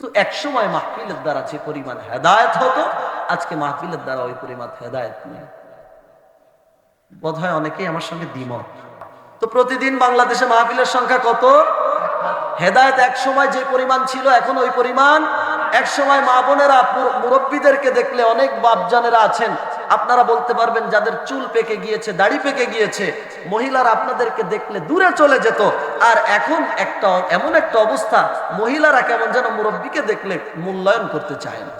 তো এক সময় মাহফিলের দ্বারা যে পরিমাণ হেদায়েত হতো, আজকে মাহফিলের দ্বারা ওই পরিমাণ হেদায়েত নেই। বোধহয় অনেকেই আমার সঙ্গে দ্বিমত। তো প্রতিদিন বাংলাদেশে মাহফিলের সংখ্যা কত? হেদায়েত এক সময় যে পরিমাণ ছিল এখন ওই পরিমাণ। এক সময় মা বোনেরা মুরব্বীদেরকে দেখলে, অনেক বাপজানেরা আছেন আপনারা বলতে পারবেন, যাদের চুল পেকে গিয়েছে, দাড়ি পেকে গিয়েছে, মহিলারা আপনাদেরকে দেখলে দূরে চলে যেত। আর এখন এমন একটা অবস্থা, মহিলারা কেমন যেন মুরব্বীকে দেখলে মূল্যায়ন করতে চায় না।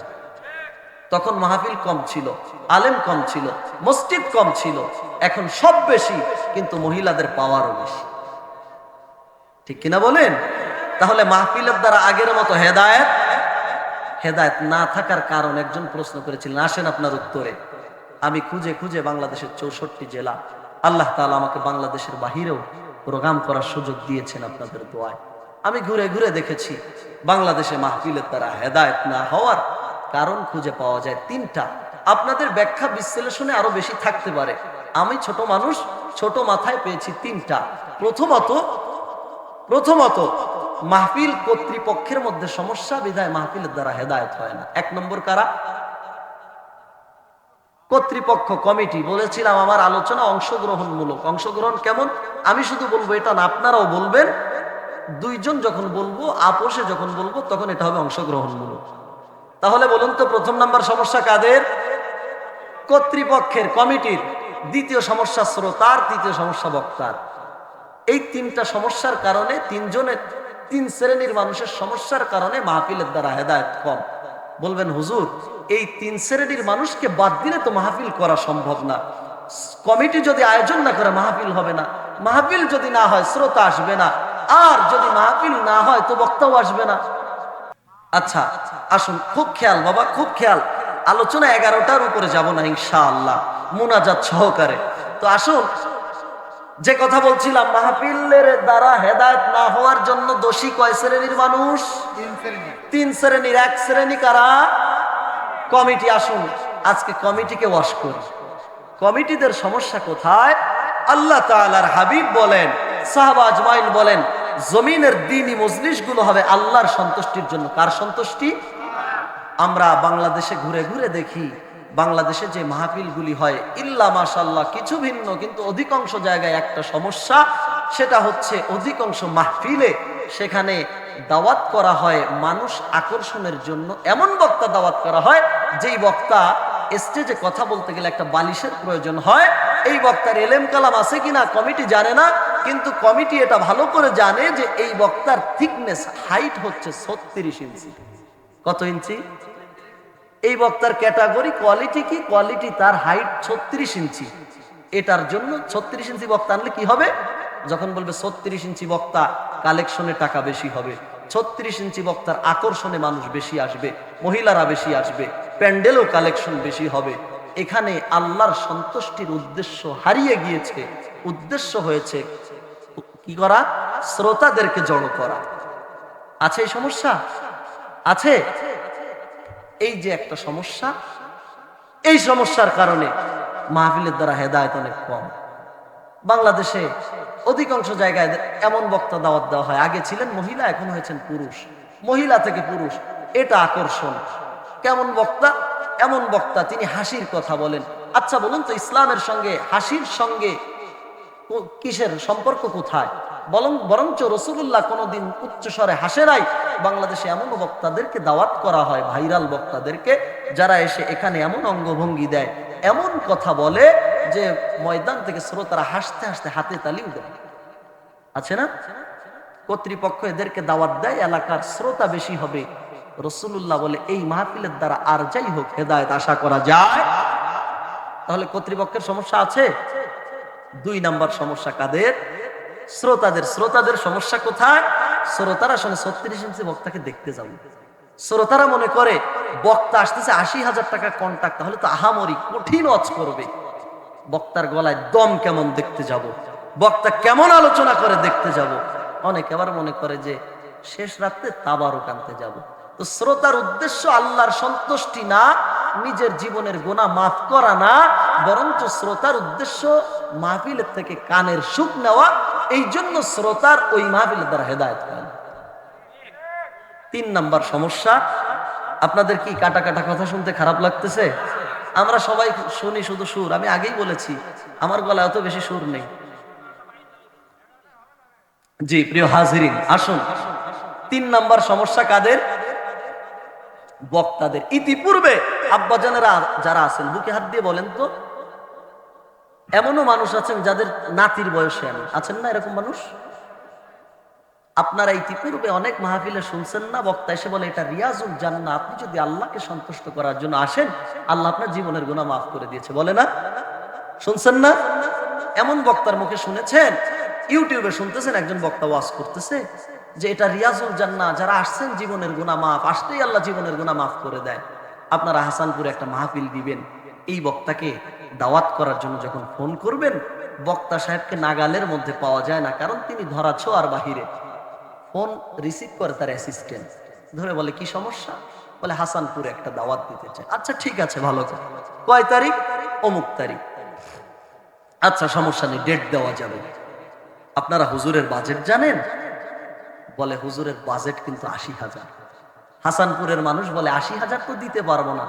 তখন মাহফিল কম ছিল, আলেম কম ছিল, মসজিদ কম ছিল, এখন সব বেশি, কিন্তু মহিলাদের পাওয়ারও বেশি। ঠিক কিনা বলেন? তাহলে মাহফিলের দ্বারা আগের মতো হেদায়েত না থাকার কারণ একজন প্রশ্ন করেছিলেন, আসেন আপনার উত্তরে। আমি খুঁজে খুঁজে বাংলাদেশের 64 জেলা, আল্লাহ তাআলা আমাকে বাংলাদেশের বাহিরেও প্রোগ্রাম করার সুযোগ দিয়েছেন আপনাদের দোয়ায়। আমি ঘুরে ঘুরে দেখেছি বাংলাদেশে মাহফিলের দ্বারা হেদায়েত না হওয়ার কারণ খুঁজে পাওয়া যায় 3টা। আপনাদের ব্যাখ্যা বিশ্লেষণে আরো বেশি থাকতে পারে, আমি ছোট মানুষ, ছোট মাথায় পেয়েছি 3টা। প্রথমত মাহফিল কর্তৃপক্ষের মধ্যে সমস্যা, বিধায় মাহফিলের দ্বারা হেদায়েত হয় না। 1 নম্বর কারা? কর্তৃপক্ষ, কমিটি। বলেছিলাম আমার আলোচনা অংশগ্রহণমূলক। অংশগ্রহণ কেমন? আমি শুধু বলবো এটা না, আপনারাও বলবেন। 2 জন যখন বলবো, আপোষে যখন বলবো, তখন এটা হবে অংশগ্রহণমূলক। তাহলে বলুন তো, প্রথম নাম্বার সমস্যা কাদের? কর্তৃপক্ষের, কমিটির। দ্বিতীয় সমস্যা শ্রোতার, তৃতীয় সমস্যা বক্তার। এই 3টা সমস্যার কারণে 3 শ্রেণীর মানুষের সমস্যার কারণে মাহফিলের দ্বারা হেদায়েত কম। বলবেন হুজুর, এই 3 শ্রেণীর মানুষকে বাদ দিলে তো মাহফিল করা সম্ভব না। কমিটি যদি আয়োজন না করে মাহফিল হবে না, মাহফিল যদি না হয় শ্রোতা আসবে না, আর যদি মাহফিল না হয় তো বক্তাও আসবে না। আচ্ছা আসুন, খুব খেয়াল বাবা, খুব খেয়াল। আলোচনা 11টার উপরে যাব না ইনশাআল্লাহ, মুনাজাত সহকারে। তো আসুন, যে কথা বলছিলাম, মাহফিলের দ্বারা হেদায়েত না হওয়ার জন্য দোষী কয় শ্রেণীর মানুষ? 3 শ্রেণীর। 1 শ্রেণী কারা? কমিটি। আসুন আজকে কমিটিকে ওয়াশ করি। কমিটিদের সমস্যা কোথায়? আল্লাহ তাআলার হাবিব বলেন, সাহাবা আজমাইন বলেন, জমিনের দ্বীনি মজলিসগুলো হবে আল্লাহর সন্তুষ্টির জন্য। কার সন্তুষ্টি? আমরা বাংলাদেশে ঘুরে ঘুরে দেখি, বাংলাদেশে যে মাহফিলগুলি হয়, ইল্লা মাশাআল্লাহ কিছু ভিন্ন, কিন্তু অধিকাংশ জায়গায় একটা সমস্যা, সেটা হচ্ছে অধিকাংশ মাহফিলে সেখানে দাওয়াত করা হয় মানুষ আকর্ষণের জন্য। এমন বক্তা দাওয়াত করা হয় যেই বক্তা স্টেজে কথা বলতে গেলে একটা বালিশের প্রয়োজন হয়। এই বক্তার এলেম কালাম আছে কিনা কমিটি জানে না, কিন্তু কমিটি এটা ভালো করে জানে যে এই বক্তার থিকনেস, হাইট হচ্ছে 36 ইঞ্চি। কত ইঞ্চি? এই বক্তার ক্যাটাগরি, কোয়ালিটি কি? কোয়ালিটি তার হাইট 36 ইঞ্চি। এটার জন্য 36 ইঞ্চি বক্তা আনলে কি হবে? যখন বলবে 36 ইঞ্চি বক্তা, কালেকশনে টাকা বেশি হবে, 36 ইঞ্চি বক্তার আকর্ষণে মানুষ বেশি আসবে, মহিলারা বেশি আসবে, প্যান্ডেলও কালেকশন বেশি হবে। এখানে আল্লাহর সন্তুষ্টির উদ্দেশ্য হারিয়ে গিয়েছে। উদ্দেশ্য হয়েছে কি করা? শ্রোতাদেরকে জড়ো করা। আছে এই সমস্যা? আছে। এই যে একটা সমস্যা, এই সমস্যার কারণে মাহফিলের দ্বারা হেদায়েত অনেক কম। বাংলাদেশে অধিকাংশ জায়গায় এমন বক্তা দাওয়াত দেওয়া হয়, আগে ছিলেন মহিলা, এখন হয়েছেন পুরুষ, মহিলা থেকে পুরুষ। এটা আকর্ষণ। কেমন বক্তা? এমন বক্তা তিনি হাসির কথা বলেন। আচ্ছা বলুন তো, ইসলামের সঙ্গে হাসির সঙ্গে কিসের সম্পর্ক কোথায়? বরঞ্চ রাসূলুল্লাহ কোনোদিন উচ্চস্বরে হাসে নাই। বাংলাদেশে এমন বক্তাদেরকে দাওয়াত করা হয়, ভাইরাল বক্তাদেরকে, যারা এসে এখানে এমন অঙ্গভঙ্গি দেয়, এমন কথা বলে যে ময়দান থেকে শ্রোতারা হাসতে হাসতে হাতে তালিও দেয়। আছে না? কর্তৃপক্ষ এদেরকে দাওয়াত দেয়, এলাকার শ্রোতা বেশি হবে। রাসূলুল্লাহ বলে এই মাহফিলের দ্বারা আর যাই হোক হেদায়েত আশা করা যায়। তাহলে কর্তৃপক্ষের সমস্যা আছে। 2 নাম্বার সমস্যা কাদের? শ্রোতাদের। শ্রোতাদের সমস্যা কোথায়? শ্রোতারা শুনে 36 ইঞ্চি বক্তাকে দেখতে যাবে। শ্রোতারা মনে করে বক্তা আসতেছে, 80,000 টাকা কন্ট্রাক্ট, তাহলে তো আহামরি কঠিন ওয়াজ করবে। বক্তার গলায় দম কেমন দেখতে যাব, বক্তা কেমন আলোচনা করে দেখতে যাব। অনেকে আবার মনে করে যে শেষ রাতে তাবারুক আনতে যাব। তো শ্রোতার উদ্দেশ্য আল্লাহর সন্তুষ্টি না, নিজের জীবনের গুনাহ মাফ করা না, বরঞ্চ শ্রোতার উদ্দেশ্য মাহফিলের থেকে কানের সুখ নেওয়া। এই জন্য শ্রোতার ওই মাহফিলের দ্বারা হেদায়েত হয় না। তিন নাম্বার সমস্যা, আপনাদের কি কাটা কাটা কথা শুনতে খারাপ লাগতেছে? আমরা সবাই শুনি শুধু সুর। আমি আগেই বলেছি আমার গলায় অত বেশি সুর নেই। জি প্রিয় হাজিরিন, আসুন তিন নাম্বার সমস্যা কাদের? বক্তাদের। ইতিপূর্বে আব্বাজানেরা যারা আছেন বুকে হাত দিয়ে বলেন তো, এমনও মানুষ আছেন যাদের নাতির বয়সে আমি, আছেন না এরকম মানুষ? আপনারা ইতিপূর্বে অনেক মাহফিলে শুনছেন না, বক্তা এসে বলে এটা রিয়াজুল জান্নাহ, আপনি যদি আল্লাহকে সন্তুষ্ট করার জন্য আসেন আল্লাহ আপনার জীবনের গুনাহ মাফ করে দিয়েছে, বলে না? শুনছেন না? এমন বক্তার মুখে শুনেছেন? ইউটিউবে শুনতেছেন একজন বক্তা ওয়াজ করতেছে যে এটা রিয়াজুল জান্নাহ, যারা আসছেন জীবনের গুনাহ মাফ, আসতেই আল্লাহ জীবনের গুনাহ মাফ করে দেয়। আপনারা হাসানপুরে একটা মাহফিল দিবেন, এই বক্তাকে দাওয়াত করার জন্য যখন ফোন করবেন, বক্তা সাহেবকে নাগালের মধ্যে পাওয়া যায় না, কারণ তিনি ধরা ছোঁয়ার বাহিরে। ফোন রিসিভ করে তার অ্যাসিস্ট্যান্ট, ধরে বলে কি সমস্যা? বলে হাসানপুরে একটা দাওয়াত দিতে চায়। আচ্ছা ঠিক আছে, ভালো কথা, কয় তারিখ? অমুক তারিখ। আচ্ছা সমস্যা নেই, ডেট দেওয়া যাবে। আপনারা হুজুরের বাজেট জানেন? বলে হুজুরের বাজেট কিন্তু ৮০,০০০। হাসানপুরের মানুষ বলে ৮০,০০০ তো দিতে পারবো না,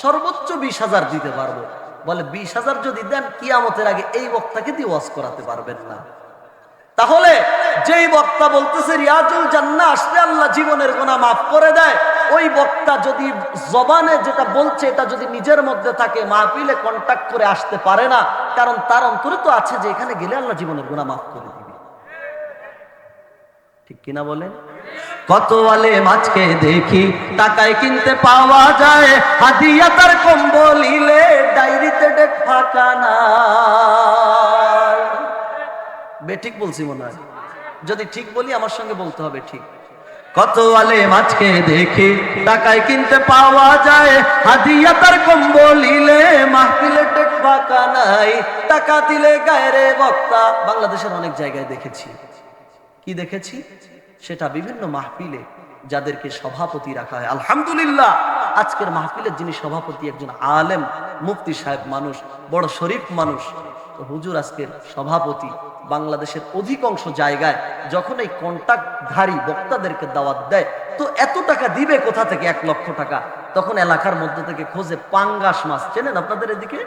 সর্বোচ্চ ২০,০০০ দিতে পারবো। বলে ২০,০০০ যদি দেন কিয়ামতের আগে এই বক্তাকে দিয়ে ওয়াজ করাতে পারবেন না। তাহলে যেই বক্তা বলতেছে রিয়াজুল জান্নাহ আসলে আল্লাহ জীবনের গুনাহ মাফ করে দেয়, ওই বক্তা যদি জবানে যেটা বলছে এটা যদি নিজের মধ্যে থাকে, মাহফিলে কন্টাক্ট করে আসতে পারে না, কারণ তার অন্তরে তো আছে যে এখানে গেলে আল্লাহ জীবনের গুনাহ মাফ করে দিবে। ঠিক কিনা বলেন? কত আলেম আজকে দেখি টাকায় কিনতে পাওয়া যায়, হাদিয়া তার কম্বলিলে ডায়েরিতে ডেট ফাঁকা নাই। বেঠিক বলছি মনে হয়? যদি ঠিক বলি আমার সঙ্গে বলতে হবে ঠিক। কত আলেম আজকে দেখি টাকায় কিনতে পাওয়া যায়, হাদিয়া তার কম্বলিলে মাহফিলে ডেট ফাঁকা নাই, টাকা দিলে গায়ে রে বক্তা। বাংলাদেশের অনেক জায়গায় দেখেছি। কি দেখেছি? সেটা বিভিন্ন মাহফিলে যাদেরকে সভাপতি রাখা হয়। আলহামদুলিল্লাহ আজকের মাহফিলের যিনি সভাপতি একজন আলেম মুফতি সাহেব মানুষ, বড় শরীফ মানুষ। তো হুজুর আজকের সভাপতি। বাংলাদেশের অধিকাংশ জায়গায় যখন এই কন্টাক্টধারী বক্তাদেরকে দাওয়াত দেয়, তো এত টাকা দিবে কোথা থেকে? ১ লক্ষ টাকা। তখন এলাকার মধ্যে থেকে খোঁজে পাঙ্গাস মাছ। চেনেন আপনাদের এদিকে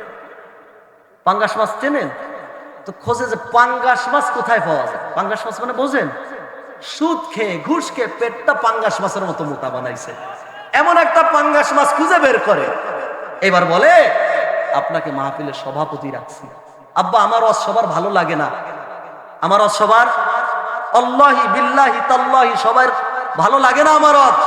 পাঙ্গাস মাছ? চেনেন তো? খোঁজে যে পাঙ্গাস মাছ কোথায় পাওয়া যায়। পাঙ্গাস মাছ মানে বোঝেন? সুদ খেয়ে ঘুষ খেয়ে পেটটা পাঙ্গাস মাছের মতো মোটা বানাইছে, এমন একটা পাঙ্গাস মাছ খুঁজে বের করে। এবার বলে আপনাকে মাহফিলের সভাপতি রাখছি। আব্বা আমার ওয়াজ সবার ভালো লাগে না, আমার ওয়াজ সবার আল্লাহি বিল্লাহি তাল্লাহি সবার ভালো লাগে না আমার ওয়াজ।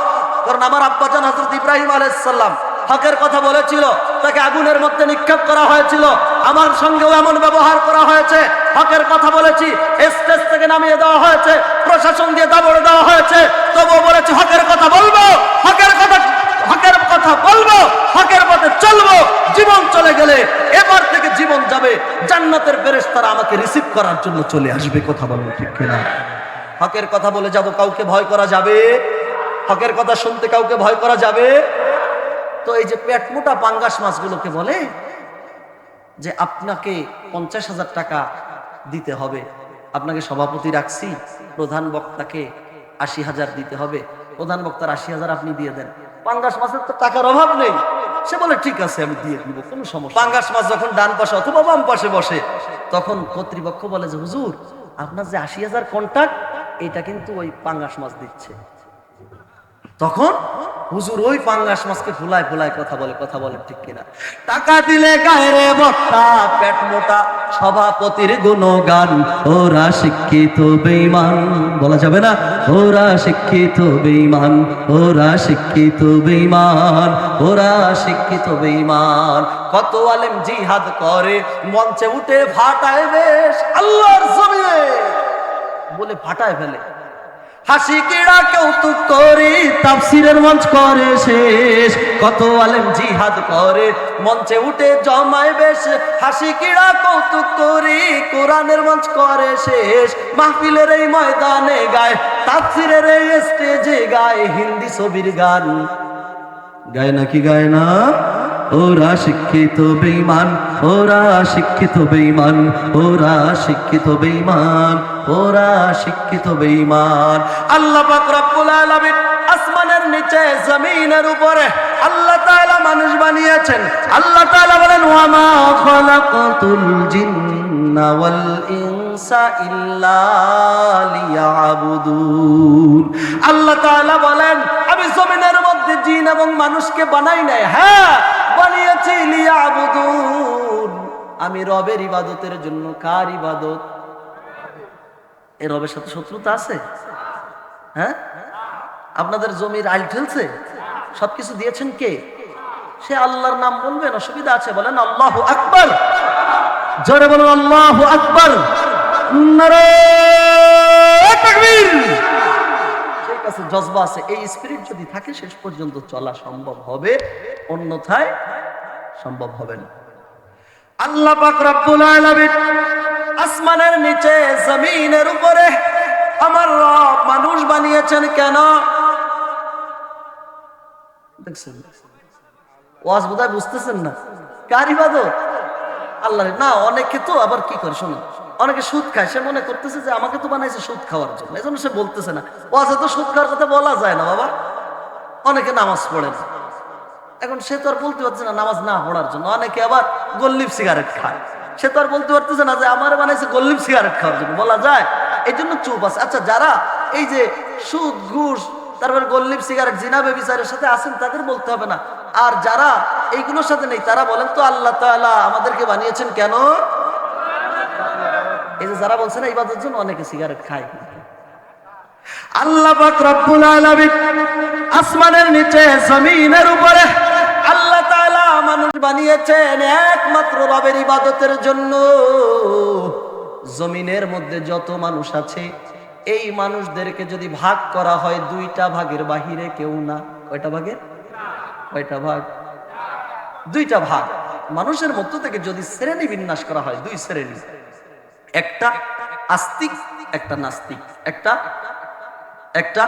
কারণ আমার আব্বাজান হযরত ইব্রাহিম আলাইহিস সালাম হকের কথা বলেছিল, তাকে আগুনের মধ্যে নিক্ষেপ করা হয়েছিল, আমার সঙ্গেও এমন ব্যবহার করা হয়েছে। হকের কথা বলেছি, স্টেজ থেকে নামিয়ে দেওয়া হয়েছে, প্রশাসন দিয়ে দাবড় দেওয়া হয়েছে, তবুও বলেছি হকের কথা বলবো, হকের কথা বলবো, হকের পথে চলবো। জীবন চলে গেলে এবার থেকে জীবন যাবে, জান্নাতের ফেরেশতারা আমাকে রিসিভ করার জন্য চলে আসবে। কথা বলুন ঠিক কিনা? হকের কথা বলে যাব, কাউকে ভয় করা যাবে? হকের কথা শুনতে কাউকে ভয় করা যাবে? তো এই যে পেট মোটা পাঙ্গাস মাছগুলোকে বলে যে আপনাকে ৫০,০০০ টাকা দিতে হবে, আপনাকে সভাপতি রাখছি, প্রধান বক্তাকে ৮০,০০০ দিতে হবে, প্রধান বক্তার ৮০,০০০ আপনি দিয়ে দেন। পাঙ্গাস মাছের তো টাকার অভাব নেই, সে বলে ঠিক আছে আমি দিয়ে দিব, কোনো সমস্যা। পাঙ্গাস মাছ যখন ডান পাশে অথবা বাম পাশে বসে, তখন কর্তৃপক্ষ বলে যে হুজুর আপনার যে ৮০,০০০ কন্টাক্ট, এটা কিন্তু ওই পাঙ্গাস মাছ দিচ্ছে। তখন হুজুর ওই পাঙ্গাস মাছকে ফুলায় ফুলায় কথা বলে ঠিক কিনা? টাকা দিলে গায়ে রে বক্তা, পেট মোটা সভাপতির গুণগান, ওরা শিক্ষিত বেঈমান। বলা যাবে না? ওরা শিক্ষিত বেঈমান, ওরা শিক্ষিত বেঈমান, ওরা শিক্ষিত বেঈমান। কত আলেম জিহাদ করে, মঞ্চে উঠে ফাটায় বেশ আল্লাহর জমিনে বলে ফাটায় ফেলে। হাসি কিড়া কৌতুক করে তাফসীরের মঞ্চ করে শেষ। কত আলেম জিহাদ করে, মঞ্চে উঠে জমায় বেশ, হাসি কিড়া কৌতুক করে কোরআনের মঞ্চ করে শেষ। মাহফিলের এই ময়দানে গায়, তাফসীরের এই স্টেজে গায় হিন্দি ছবির গান। গায় নাকি গায় না? ওরা শিক্ষিত বেঈমান, ওরা শিক্ষিত বেঈমান, ওরা শিক্ষিত বেঈমান, ওরা শিক্ষিত বেঈমান। আল্লাহ পাক রব্বুল আলামিন আসমানে নিচে জমিনের উপরে আল্লাহ তাআলা মানুষ বানিয়েছেন। আল্লাহ তাআলা বলেন ওয়ামা খালাকাতুল জিন্না ওয়াল ইনসা ইল্লা লিয়াবুদুন। আল্লাহ তাআলা বলেন আমি জমিনের মধ্যে জিন এবং মানুষকে বানাই নাই, হ্যাঁ বানিয়েছি লিয়াবুদুন, আমি রবের ইবাদতের জন্য। কার ইবাদত? এই রবের সাথে শত্রুতা আছে? হ্যাঁ, আপনাদের জমির আইল ঠেলছে, সবকিছু দিয়েছেন কে? সে আল্লাহর নাম বলবেন, অসুবিধা আছে? বলেন আল্লাহু আকবার, জোরে বলুন আল্লাহু আকবার, নারে তাকবীর। ঠিক আছে, জজবা আছে, এই স্পিরিট যদি থাকে শেষ পর্যন্ত চলা সম্ভব হবে, অন্যথায় সম্ভব হবে না। আল্লাহ পাক রব্বুল আলামিন আসমানের নিচে জমিনের উপরে আমার রব মানুষ বানিয়েছেন কেন? দেখছেন ওয়াজ বোধহয় বুঝতেছেন না। কার ইবাদত? আল্লাহর না। অনেকে তো আবার কি করে শুনুন, অনেকে সুদ খায়, সে মনে করতেছে যে আমাকে তো বানাইছে সুদ খাওয়ার জন্য, এই জন্য সে বলতেছে না। ওয়াজে তো সুদ খাওয়ার কথা বলা যায় না বাবা। অনেকে নামাজ পড়ে না, এখন সে তো আর বলতে পারছে না নামাজ না পড়ার জন্য। অনেকে আবার গোল্লিপ সিগারেট খায়, সে তো আর বলতে পারতেছে না যে আমার বানাইছে গোল্লিপ সিগারেট খাওয়ার জন্য, বলা যায়? এই জন্য চুপ আছে। আচ্ছা, যারা এই যে সুদ ঘুষ তারপরে গোল্লিপ সিগারেট জিনা বেবিচারের সাথে আছেন তাদের বলতে হবে না, আর যারা এইগুলোর সাথে নেই তারা বলেন তো আল্লাহ তাআলা আমাদেরকে বানিয়েছেন কেন? এই যে যারা বলছে না ইবাদতের জন্য, অনেকে সিগারেট খায়। আল্লাহ পাক রব্বুল আলামিন আসমানের নিচে জমিনের উপরে আল্লাহ তাআলা মানুষ বানিয়েছেন একমাত্র রবের ইবাদতের জন্য। জমিনের মধ্যে যত মানুষ আছে এই মানুষদেরকে যদি ভাগ করা হয় দুইটা ভাগের বাহিরে কেউ না। কয়টা ভাগের? কয়টা ভাগ? দুইটা ভাগ। মানুষের মধ্য থেকে যদি শ্রেণী বিন্যাস করা হয়, দুই শ্রেণী, একটা আস্তিক একটা নাস্তিক। একটা একটা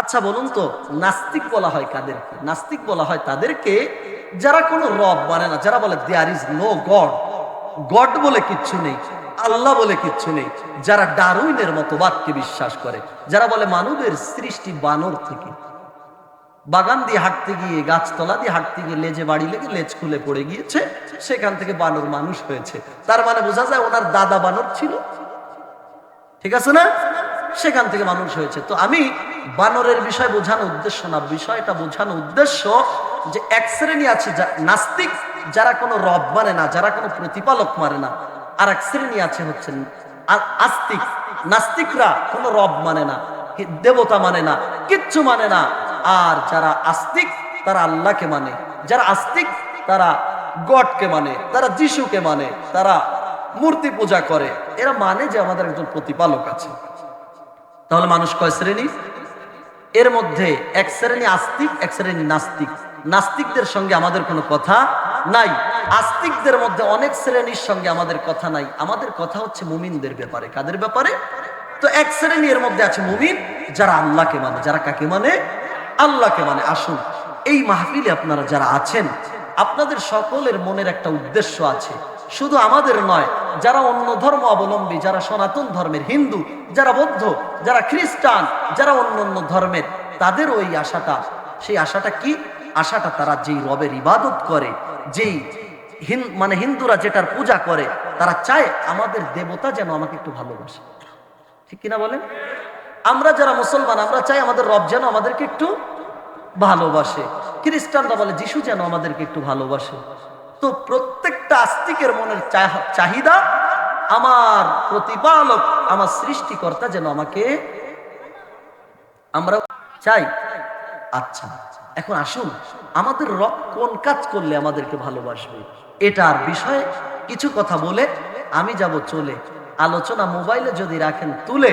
আচ্ছা বলুন তো, নাস্তিক বলা হয় কাদেরকে? নাস্তিক বলা হয় তাদেরকে যারা কোনো রব মানে না, যারা বলে there is no god, god বলে কিচ্ছু নেই, আল্লাহ বলে কিচ্ছু নেই, যারা ডারউইনের মতবাদকে বিশ্বাস করে, যারা বলে মানবের সৃষ্টি বানর থেকে, বাগান দিয়ে হাঁটতে গিয়ে গাছতলা দিয়ে হাঁটতে গিয়ে লেজে বাড়ি লেগে লেজ খুলে পড়ে গিয়েছে, সেখান থেকে বানর মানুষ হয়েছে। তার মানে বোঝা যায় ওনার দাদা বানর ছিল, ঠিক আছে না? সেখান থেকে মানুষ হয়েছে। তো আমি বানরের বিষয় বোঝানো উদ্দেশ্য না, বিষয়টা বোঝানো উদ্দেশ্য যে এক শ্রেণী আছে নাস্তিক, যারা কোনো রব মানে না, যারা কোনো প্রতিপালক মানে না। আর এক শ্রেণী আছে হচ্ছে আস্তিক। নাস্তিকরা কোনো রব মানে না, দেবতা মানে না, কিচ্ছু মানে না। আর যারা আস্তিক তারা আল্লাহকে মানে, যারা আস্তিক তারা গডকে মানে, তারা যিশুকে মানে, তারা মূর্তি পূজা করে, এরা মানে যে আমাদের একজন প্রতিপালক আছে। তাহলে মানুষ কয় শ্রেণী? এর মধ্যে এক শ্রেণী আস্তিক, এক শ্রেণী নাস্তিক। নাস্তিকদের সঙ্গে আমাদের কোনো কথা নাই, আস্তিকদের মধ্যে অনেক শ্রেণীর সঙ্গে আমাদের কথা নাই। আমাদের কথা হচ্ছে মুমিনদের ব্যাপারে। কাদের ব্যাপারে? তো এক শ্রেণী এর মধ্যে আছে মুমিন, যারা আল্লাহকে মানে। যারা কাকে মানে? আল্লাহকে মানে। আসুন, এই মাহফিলে আপনারা যারা আছেন, আপনাদের সকলের মনের একটা উদ্দেশ্য আছে, শুধু আমাদের নয়, যারা অন্য ধর্ম অবলম্বী, যারা সনাতন ধর্মের হিন্দু, যারা বৌদ্ধ, যারা খ্রিস্টান, যারা অন্য অন্য ধর্মের, তাদের ওই আশাটা। সেই আশাটা কি? আশাটা তারা যেই রবের ইবাদত করে, যেই মানে হিন্দুরা যেটার পূজা করে, তারা চায় আমাদের দেবতা যেন আমাকে একটু ভালোবাসে। ঠিক কিনা বলেন? আমরা যারা মুসলমান, আমরা চাই আমাদের রব যেন আমাদেরকে একটু ভালোবাসে। খ্রিস্টানরা বলে যিশু যেন আমাদেরকে একটু ভালোবাসে। তো প্রত্যেকটা আস্তিকের মনের চাহিদা আমার প্রতিপালক, আমার সৃষ্টিকর্তা যেন আমাকে, আমরা চাই। আচ্ছা, এখন আসুন, আমাদের রব কোন কাজ করলে আমাদেরকে ভালোবাসবে এটার বিষয়ে কিছু কথা বলে আমি যাব চলে। আলোচনা মোবাইলে যদি রাখেন তুলে,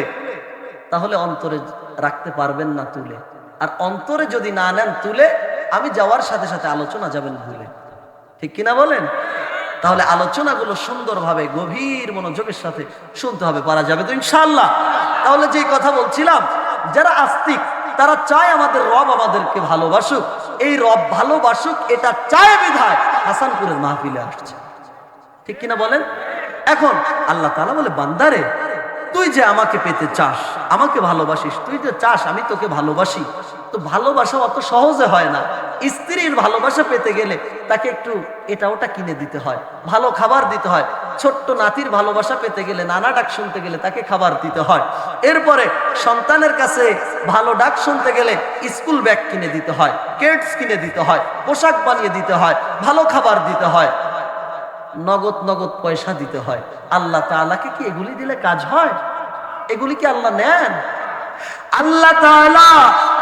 তাহলে অন্তরে রাখতে পারবেন না তুলে। আর অন্তরে যদি না নেন তুলে, আমি যাওয়ার সাথে সাথে আলোচনা যাবেন ভুলে। ঠিক কিনা বলেন? তাহলে আলোচনাগুলো সুন্দরভাবে গভীর মনোযোগের সাথে শুনতে হবে, পারা যাবে তো ইনশাআল্লাহ। তাহলে যে কথা বলছিলাম, যারা আস্তিক তারা চায় আমাদের রব আমাদেরকে ভালোবাসুক। এই রব ভালোবাসুক এটা চায় বিধায় হাসানপুরের মাহফিলে আসছে। ঠিক কিনা বলেন? এখন আল্লাহ তাআলা বলে, বান্দারে তুই যে আমাকে পেতে চাস, আমাকে ভালোবাসিস, তুই যে চাস আমি তোকে ভালোবাসি, তো ভালোবাসা অত সহজে হয় না। স্ত্রীর ভালোবাসা পেতে গেলে তাকে একটু এটা ওটা কিনে দিতে হয়, ভালো খাবার দিতে হয়। ছোট্ট নাতির ভালোবাসা পেতে গেলে, নানা ডাক শুনতে গেলে তাকে খাবার দিতে হয়। এরপরে সন্তানের কাছে ভালো ডাক শুনতে গেলে স্কুল ব্যাগ কিনে দিতে হয়, কিডস কিনে দিতে হয়, পোশাক বানিয়ে দিতে হয়, ভালো খাবার দিতে হয়, নগদ নগদ পয়সা দিতে হয়। আল্লাহ তাআলাকে কি এগুলি দিলে কাজ হয়? এগুলি কি আল্লাহ নেন? আল্লাহ তাআলা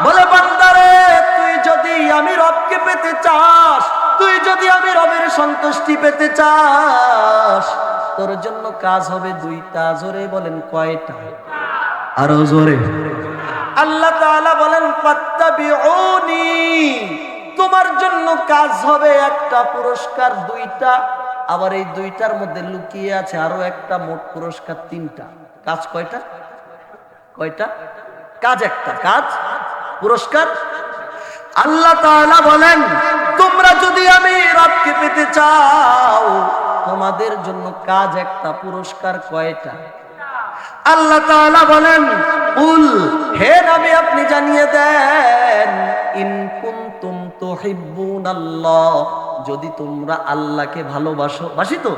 বলে, বান্দারে তুই যদি আমি রবকে পেতে চাস, তুই যদি আমি রবের সন্তুষ্টি পেতে চাস, তোর জন্য কাজ হবে দুইটা। জোরে বলেন কয়টা? আরো জোরে। আল্লাহ তাআলা বলেন ফাত্তাবিউনি, তোমার জন্য কাজ হবে একটা, পুরস্কার দুইটা। আবার এই দুইটার মধ্যে লুকিয়ে আছে আরো একটা, মোট পুরস্কার তিনটা। কাজ কয়টা? কয়টা? কাজ একটা, কাজ পুরস্কার। আল্লাহ তাআলা বলেন তোমরা যদি আমি রবকে পেতে চাও, তোমাদের জন্য কাজ একটা, পুরস্কার কয়টা? আল্লাহ তাআলা বলেন কুল, হে নবী আপনি জানিয়ে দেন, ইন কুনতুম তুহিব্বুনাল্লাহ, যদি তোমরা আল্লাহকে ভালোবাসো। বাসি তো?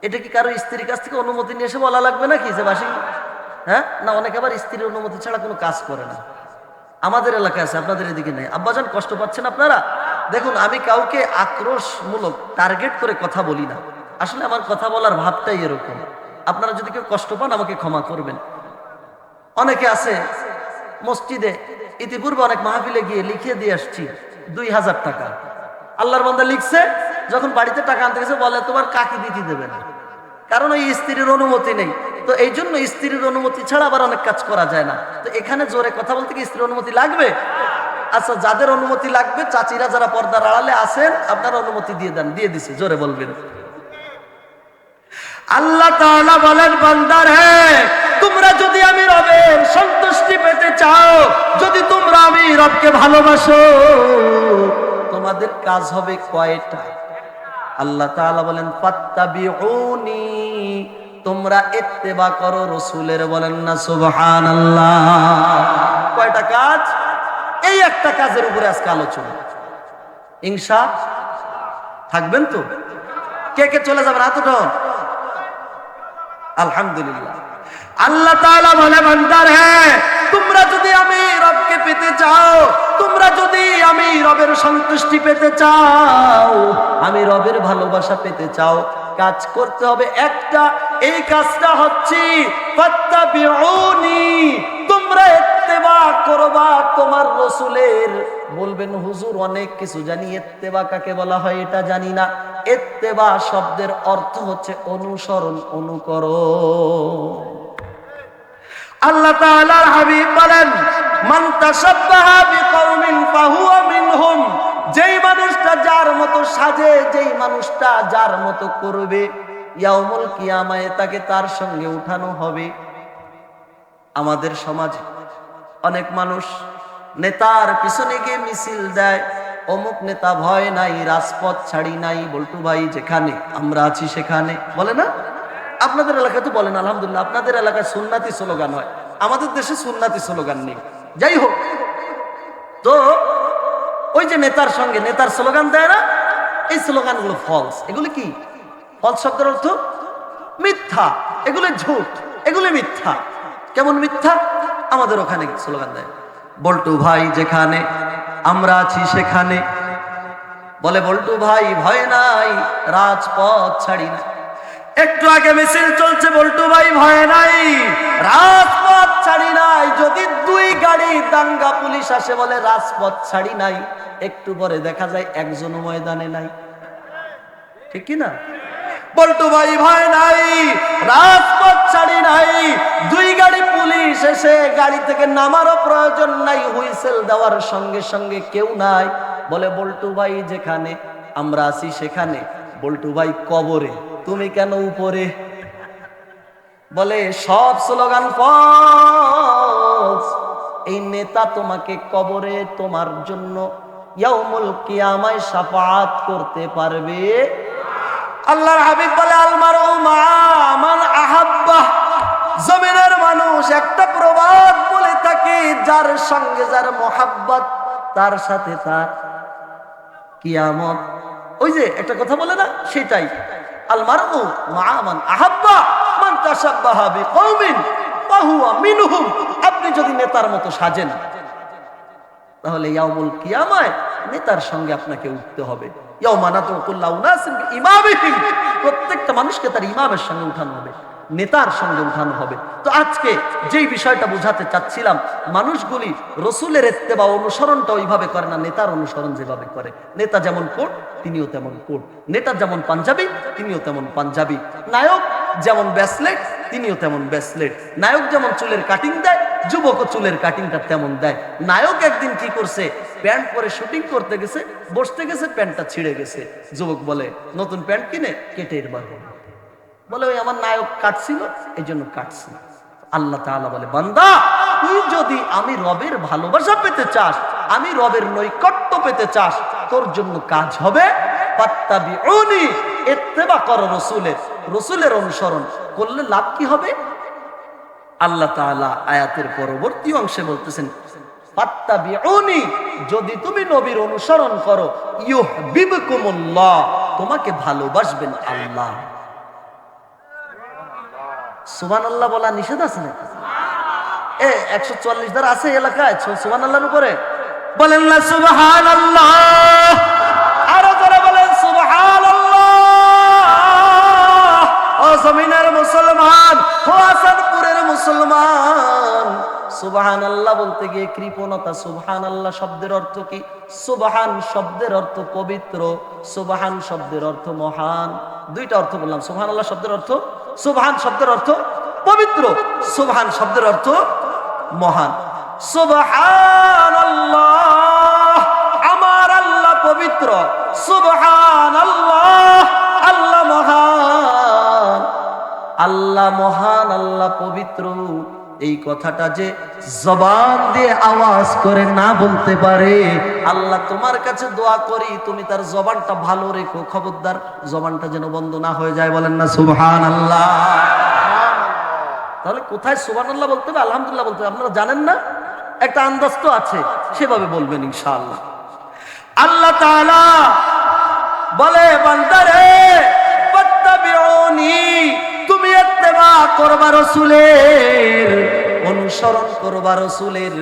এটা কি কারো স্ত্রীর কাছ থেকে অনুমতি নিয়ে এসে বলা লাগবে নাকি যে বাসি? হ্যাঁ না, অনেকে আবার স্ত্রীর অনুমতি ছাড়া কোনো কাজ করে না। আমাদের এলাকায় আছে, আপনাদের এদিকে নেই। আব্বাজান কষ্ট পাচ্ছেন আপনারা? দেখুন, আমি কাউকে আক্রোশমূলক টার্গেট করে কথা বলি না, আসলে আমার কথা বলার ভাবটাই এরকম। আপনারা যদি কেউ কষ্ট পান আমাকে ক্ষমা করবেন। অনেকে আছে মসজিদে, ইতিপূর্বে অনেক মাহফিলে গিয়ে লিখিয়ে দিয়ে আসছি 2000 টাকা। আল্লাহর বান্দা লিখছে, যখন বাড়িতে টাকা আনতে গেছে বলে তোমার কাকি দিতে দেবে না, কারণ ওই স্ত্রীর অনুমতি নেই। তো এই জন্য স্ত্রীর অনুমতি ছাড়া আবার অনেক কাজ করা যায় না। তো এখানে জোরে কথা বলতে কি স্ত্রীর অনুমতি লাগবে? আচ্ছা, যাদের অনুমতি লাগবে, চাচিরা যারা পর্দার আড়ালে আছেন, আপনারা অনুমতি দিয়ে দেন। দিয়ে দিছে, জোরে বলবেন। আল্লাহ তাআলা বলেন বান্দার, হ্যাঁ তোমরা যদি আমি রবের সন্তুষ্টি পেতে চাও, যদি তোমরা আমি রবকে ভালোবাসো, তোমাদের কাজ হবে কয়টা? আল্লাহ তাআলা বলেন ফাত্তাবিউনি, তোমরা ইত্তেবা করো রাসূলের। বলেন না সুবহানাল্লাহ। কয়টা কাজ? এই একটা কাজের উপরে আজকে আলোচনা। ইনশা থাকবেন তো? কে কে চলে যাবেন হাত উঠান। আলহামদুলিল্লাহ। আল্লাহ তাআলা বলে বান্দার, হ্যাঁ তোমরা যদি আমি রবকে পেতে চাও, তোমরা যদি আমি রবের সন্তুষ্টি পেতে চাও, আমি রবের ভালোবাসা পেতে চাও, কাজ করতে হবে একটা। এই কাজটা হচ্ছে ফাত্তাবিউনি, তোমরা ইত্তেবা করবা তোমার রাসূলের। বলবেন হুজুর অনেক কিছু জানি, ইত্তেবা কাকে বলা হয় এটা জানি না। ইত্তেবা শব্দের অর্থ হচ্ছে অনুসরণ, অনুকরণ। আল্লাহ তাআলার হাবিব বলেন মান তাশাব্বাহা বিকওমিন ফাহুয়া মিনহুম, যেই মানুষটা যার মতো সাজে, যেই মানুষটা যার মতো করবে, ইয়াউমুল কিয়ামায়ে তাকে তার সঙ্গে উঠানো হবে। আমাদের সমাজে অনেক মানুষ নেতার পিছনে গিয়ে মিছিল দেয়, অমুক নেতা ভয় নাই, রাজপথ ছাড়ি নাই, বল্টু ভাই যেখানে আমরা আছি সেখানে, বলে না? আপনাদের এলাকায় তো বলেন আলহামদুলিল্লাহ, আপনাদের এলাকায় সুন্নাতি স্লোগান হয়, আমাদের দেশে সুন্নাতি স্লোগান নেই। যাই হোক, তো ওই যে নেতার সঙ্গে নেতার স্লোগান দেয় না, এই স্লোগানগুলো ফলস। এগুলো কি? ফলস শব্দের অর্থ মিথ্যা, এগুলো ঝুট, এগুলো মিথ্যা। কেমন মিথ্যা? আমাদের ওখানে স্লোগান দেয় বল্টু ভাই যেখানে আমরা আছি সেখানে, বলে বল্টু ভাই ভয় নাই, রাজপথ ছাড়ি না। একটু আগে মিছিল চলছে, বল্টু ভাই ভয় নাই, রাজপথ ছাড়ি নাই। যদি 2 গাড়ি দাঙ্গা পুলিশ আসে বলে রাজপথ ছাড়ি নাই, একটু পরে দেখা যায় একজনও ময়দানে নাই। ঠিক কি না? বল্টু ভাই ভয় নাই, রাজপথ ছাড়ি নাই। 2 গাড়ি পুলিশ এসে গাড়ি থেকে নামারও প্রয়োজন নাই, হুইসেল দেওয়ার সঙ্গে সঙ্গে কেউ নাই। বলে বল্টু ভাই যেখানে আমরা আছি সেখানে, বল্টু ভাই কবরে, তুমি কেন উপরে? বলে সব স্লোগান ফলস। এই নেতা তোমাকে কবরে তোমার জন্য ইয়াউমুল কিয়ামায় শাফাআত করতে পারবে। আল্লাহর হাবিব বলে আল মারউ মা মান আহাব্বা, জমিনের মানুষ একটা প্রবাদ বলে থাকে, কি যার সঙ্গে যার মোহাব্বত, তার সাথে তার কিয়ামত। ওই যে একটা কথা বলে না, সেটাই আল মারউ মা'a মান আহাব্বা মান তাশাব্বাহা বিকওমিন ফাহুয়া মিনহুম। আপনি যদি নেতার মতো সাজেন তাহলে ইয়াউমুল কিয়ামায় নেতার সঙ্গে আপনাকে উঠতে হবে। ইয়াউমা নাদউ কুল্লা উনাসিন বিইমামিহিম, প্রত্যেকটা মানুষকে তার ইমামের সঙ্গে উঠানো হবে, নেতার সঙ্গে উঠানো হবে। তো আজকে যেই বিষয়টা বোঝাতে চাচ্ছিলাম, মানুষগুলি রসুলের ইত্তেবা অনুসরণটা ওইভাবে করে না, নেতার অনুসরণ যেভাবে করে। নেতা যেমন কোট তিনিও তেমন কোট, নেতা যেমন পাঞ্জাবি তিনিও তেমন পাঞ্জাবি, নায়ক যেমন ব্যাসলেট তিনিও তেমন ব্যাসলেট, নায়ক যেমন চুলের কাটিং দেয় যুবকও চুলের কাটিংটা তেমন দেয়। নায়ক একদিন কি করছে, প্যান্ট পরে শুটিং করতে গেছে, বসতে গেছে, প্যান্টটা ছিঁড়ে গেছে। যুবক বলে নতুন প্যান্ট কিনে কেটে এর বার বলে ওই আমার নায়ক কাটছিল এই জন্য কাটছি। আল্লাহ তাআলা বলে, বান্দা তুই যদি আমি রবের ভালোবাসা পেতে চাস, আমি রবের নৈকট্য পেতে চাস, তোর জন্য কাজ হবে ফাত্তাবিউনি, ইত্তেবা কর রসুলের, রসুলের অনুসরণ করলে লাভ কি হবে? আল্লাহ তাআলা আয়াতের পরবর্তী অংশে বলতেছেন ফাত্তাবিউনি, যদি তুমি নবীর অনুসরণ করো, ইউহিব্বুকুমুল্লাহ, তোমাকে ভালোবাসবেন আল্লাহ। সুবহানাল্লাহ বলা নিষেধ আছে নাকি? 144 দ্বারা আছে এলাকায় সুবহানাল্লাহর উপরে বলেন না সুবহানাল্লাহ, আরো যারা বলেন সুবহানাল্লাহ। ও জমিনের মুসলমান, ও হাসানপুরের মুসলমান, সুবহানাল্লাহ বলতে গিয়ে কৃপণতা। সুবহানাল্লাহ শব্দের অর্থ কি? সুবহান শব্দের অর্থ পবিত্র, সুবহান শব্দের অর্থ মহান। দুইটা অর্থ বললাম। সুবহানাল্লাহ শব্দের অর্থ, সুবহান শব্দের অর্থ পবিত্র, সুবহান শব্দের অর্থ মহান। সুবহানাল্লাহ, আমার আল্লাহ পবিত্র, সুবহানাল্লাহ, আল্লাহ মহান, আল্লাহ মহান, আল্লাহ পবিত্র। এই কথাটা যে জবান দিয়ে আওয়াজ করে না বলতে পারে, আল্লাহ তোমার কাছে দোয়া করি তুমি তার জবানটা ভালো রেখো, খবরদার জবানটা যেন বন্ধ না হয়ে যায়। বলেন না সুবহানাল্লাহ। তাহলে কোথায় সুবহানাল্লাহ বলতে হবে, আলহামদুলিল্লাহ বলতে হবে? আপনারা জানেন না? একটা আন্দাজ তো আছে, সেভাবে বলবেন ইনশাআল্লাহ। আল্লাহ তাআলা বলে, বান্দারে ফাত্তাবিউনি, তুমি ইত্তেবা করবা রসুলের, অনুসরণ করবা রসুলের।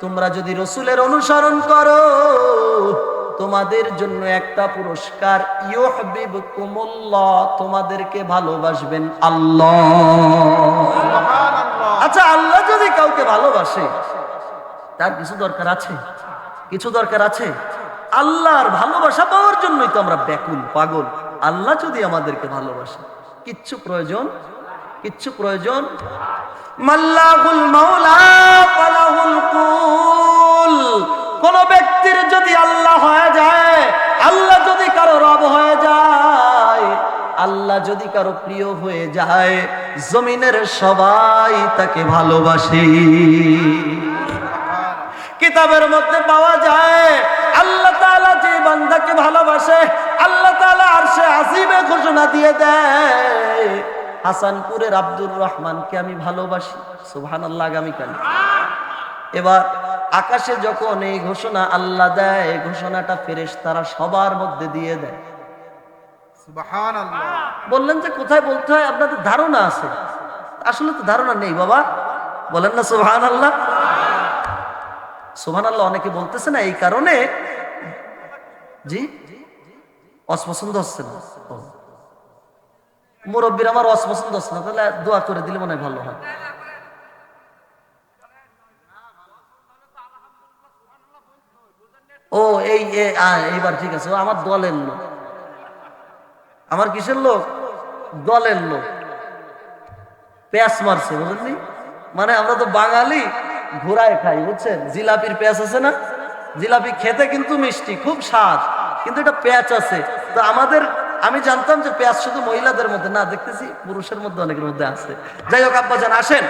তোমরা যদি রসুলের অনুসরণ করো, তোমাদের জন্য একটা পুরস্কার, ইউহিব্বুকুমুল্লাহ, তোমাদেরকে ভালোবাসবেন আল্লাহ। আচ্ছা, আল্লাহ যদি কাউকে ভালোবাসে তার কিছু দরকার আছে, কিছু দরকার আছে। আল্লাহর ভালোবাসা পাওয়ার জন্যই তো আমরা ব্যাকুল পাগল। আল্লাহ যদি আমাদেরকে ভালোবাসে, কিচ্ছু প্রয়োজন, কিচ্ছু প্রয়োজন। মাল্লাহুল মাওলা ফালাহুল কুল, কোন ব্যক্তির যদি আল্লাহ হয়ে যায়, আল্লাহ যদি কারো রব হয়ে যায়, আল্লাহ যদি কারো প্রিয় হয়ে যায়, জমিনের সবাই তাকে ভালোবাসে। কিতাবের মধ্যে পাওয়া যায় আল্লাহ তাআলা যে বান্দাকে ভালোবাসে, আল্লাহ তাআলা আরশে আজিমে ঘোষণা দিয়ে দেয়, হাসানপুরের আব্দুর রহমানকে আমি ভালোবাসি। সুবহানাল্লাহ, আগামীকাল। এবার আকাশে যখন এই ঘোষণা আল্লাহ দেয়, ঘোষণাটা ফেরেশতারা সবার মধ্যে দিয়ে দেয়। সুবহানাল্লাহ। বললেন যে কোথায় বলতে হয়, আপনাদের ধারণা আছে? আসলে তো ধারণা নেই বাবা, বলেন না সুবহানাল্লাহ। সুবহানাল্লাহ অনেকে বলতেছে না, এই কারণে জি অপছন্দ হচ্ছে না। মুরব্বীর আমার অপছন্দ হচ্ছে না, তাহলে দোয়া করে দিলে মনে হয় ভালো হয়। ও এইবার ঠিক আছে। ও আমার দলের লোক, আমার কিসের লোক? দলের লোক। প্যাঁচ মারছে, বুঝলেন? মানে আমরা তো বাঙালি, ঘোড়ায় খাই, বুঝছেন? জিলাপির প্যাঁচ আছে না, জিলাপি খেতে কিন্তু মিষ্টি, খুব স্বাদ, কিন্তু এটা প্যাঁচ আছে। তো আমাদের, আমি জানতাম যে পেঁয়াজ শুধু মহিলাদের মধ্যে না, দেখতেছি পুরুষের মধ্যে অনেকের মধ্যে আছে। যাই হোক আব্বাজান আসেন,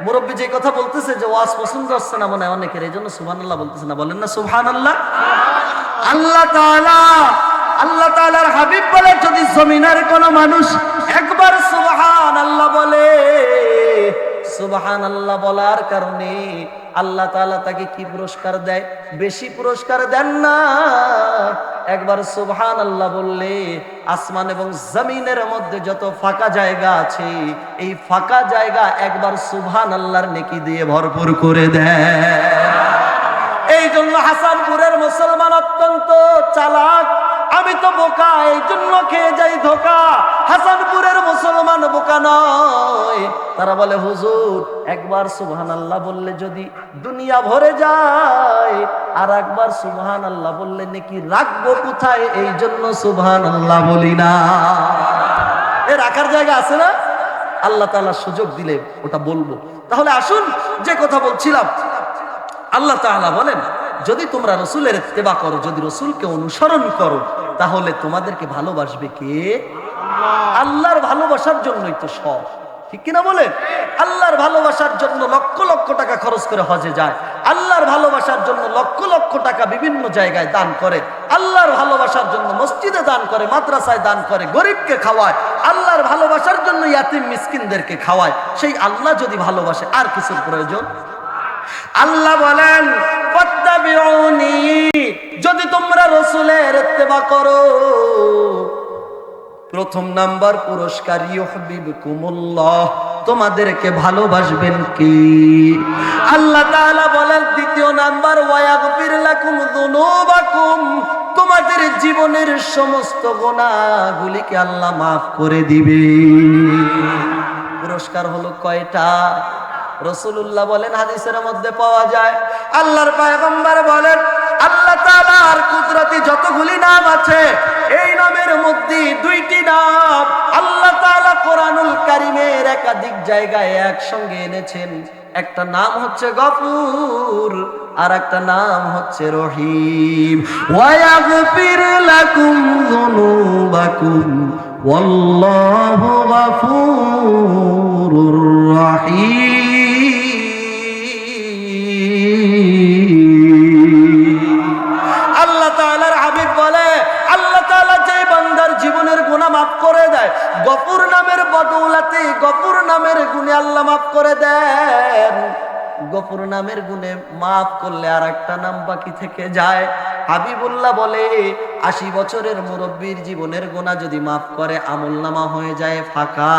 মুরব্বী যে কথা বলতেছে যে ওয়াজ পছন্দ হচ্ছে না মনে হয় অনেকের, এই জন্য সুবহানাল্লাহ বলতেছে না। বলেন না সুবহানাল্লাহ। আল্লাহ তাআলা, আল্লাহ তাআলার হাবিব বলে, যদি জমিনের কোন মানুষ একবার সুবহানাল্লাহ বলে, সুবহানাল্লাহ বলার কারণে আল্লাহ তাআলা তাকে কি পুরস্কার দেয়? বেশি পুরস্কার দেন না। একবার সুবহানাল্লাহ বললে আসমান এবং জমিনের মধ্যে যত ফাঁকা জায়গা আছে, এই ফাঁকা জায়গা একবার সুবহানাল্লাহর নেকি দিয়ে ভরপুর করে দেয়। এই জন্য হাসানপুরের মুসলমান অত্যন্ত চালাক। আমি তো বোকা, এই জন্য খেয়ে যাই ধোকা। হাসানপুরের মুসলমান বোকা নয়। তারা বলে হুজুর একবার সুবহানাল্লাহ বললে যদি দুনিয়া ভরে যায়, আর একবার সুবহানাল্লাহ বললে নাকি রাখবো কোথায়, এই জন্য সুবহানাল্লাহ বলি না। এ রাখার জায়গা আছে না? আল্লাহ তাআলা সুযোগ দিলে ওটা বলবো। তাহলে আসুন যে কথা বলছিলাম, আল্লাহ তাআলা বলেন যদি তোমরা রসুলের ইত্তেবা করো, যদি রসুলকে অনুসরণ করো, তাহলে তোমাদেরকে ভালোবাসবে কে? আল্লাহর ভালোবাসার জন্যই তো সব, ঠিক কিনা বলেন? আল্লাহর ভালোবাসার জন্য লক্ষ লক্ষ টাকা খরচ করে হজে যায়, আল্লাহর ভালোবাসার জন্য লক্ষ লক্ষ টাকা বিভিন্ন জায়গায় দান করে, আল্লাহর ভালোবাসার জন্য মসজিদে দান করে, মাদ্রাসায় দান করে, গরিবকে খাওয়ায়, আল্লাহর ভালোবাসার জন্য ইয়াতিম মিসকিনদেরকে খাওয়ায়। সেই আল্লাহ যদি ভালোবাসে, আর কিছুর প্রয়োজন? আল্লাহ বলেন ফাত্তাবিউনি, যদি তোমরা রাসূলের ইত্তেবা করো, প্রথম নাম্বার পুরস্কার ইউহিব্বুকুমুল্লাহ, তোমাদেরকে ভালোবাসবেন কি? আল্লাহ তাআলা বলেন দ্বিতীয় নাম্বার ওয়ায়াগফির লাকুম যুনুবাকুম, তোমাদের জীবনের সমস্ত গুনাহগুলিকে আল্লাহ মাফ করে দিবে। পুরস্কার হলো কয়টা? রাসূলুল্লাহ বলেন, হাদিসের মধ্যে পাওয়া যায়, আল্লাহর পয়গম্বর বলেন আল্লাহ তাআলার কুদরতি যতগুলি নাম আছে, এই নামের মধ্যে দুইটি নাম আল্লাহ তাআলা কোরআনুল কারীমের একাধিক জায়গায় একসঙ্গে এনেছেন। একটা নাম হচ্ছে গফুর, আর একটা নাম হচ্ছে রহিম। ওয়ায়াগফির লাকুম যুনুবাকুম ওয়াল্লাহু গফুরুর রহিম। আল্লাহ তাআলার হাবিব বলে আল্লাহ তাআলা যে বান্দার জীবনের গুনাহ মাফ করে দেয়, গফুর নামের বদৌলতে, গফুর নামের গুণে আল্লাহ মাফ করে দেন। গফুর নামের গুণে মাফ করলে আর একটা নাম বাকি থেকে যায়। হাবিবুল্লাহ বলে 80 বছরের মুরব্বীর জীবনের গুনাহ যদি মাফ করে, আমলনামা হয়ে যায় ফাঁকা,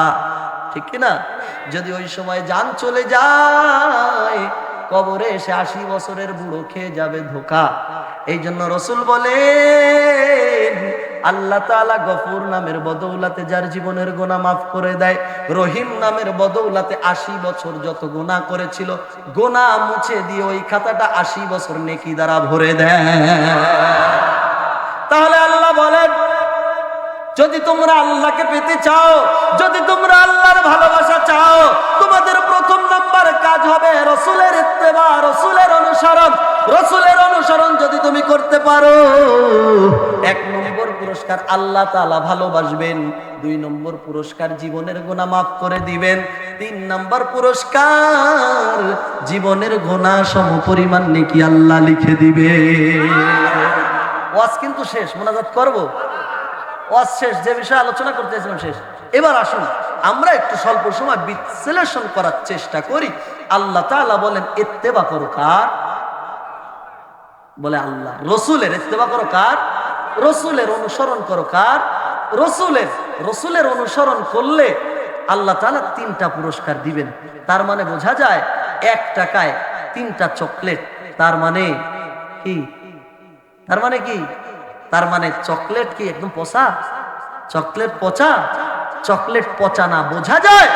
ঠিক কিনা? যদি ওই সময় জান চলে যায়, কবরে এসে 80 বছরের বুড়ো খেয়ে যাবে ধোকা। এই জন্য রসুল বলেন আল্লাহ তাআলা গফুর নামের বদৌলতে যার জীবনের গুনাহ মাফ করে দেয়, রহিম নামের বদৌলতে 80 বছর যত গুনাহ করেছিল, গুনাহ মুছে দিয়ে ওই খাতাটা 80 বছর নেকি দ্বারা ভরে দেয়। তাহলে আল্লাহ বলেন যদি তোমরা আল্লাহকে পেতে চাও, যদি তোমরা আল্লাহর ভালোবাসা চাও, তোমাদের প্রথম নাম্বার কাজ হবে রাসূলের ইত্তেবা, রাসূলের অনুসরণ। রাসূলের অনুসরণ যদি তুমি করতে পারো, 1 নম্বর পুরস্কার আল্লাহ তাআলা ভালোবাসবেন, 2 নম্বর পুরস্কার জীবনের গুনাহ মাফ করে দিবেন, 3 নম্বর পুরস্কার জীবনের গুনাহ সমপরিমাণ নেকি আল্লাহ লিখে দিবে। ওয়াজ কিন্তু শেষ, মুনাজাত করব। ওয়াজ শেষ, যে বিষয়ে আলোচনা করতেছিলাম শেষ। এবার আসুন আমরা একটু স্বল্প সময় বিশ্লেষণ করার চেষ্টা করি। আল্লাহ তাআলা বলেন ইত্তেবা করো কার? বলে আল্লাহ। রসুলের ইত্তেবা করো কার? রসুলের অনুসরণ করো কার? রসুলের। রসুলের অনুসরণ করলে আল্লাহ তাআলা 3টা পুরস্কার দিবেন। তার মানে বোঝা যায় 1 টাকায় 3টা চকলেট। তার মানে কি? তার মানে কি? তার মানে চকলেট কি একদম পচা? চকলেট পচা? চকলেট পচা না। বোঝা যায়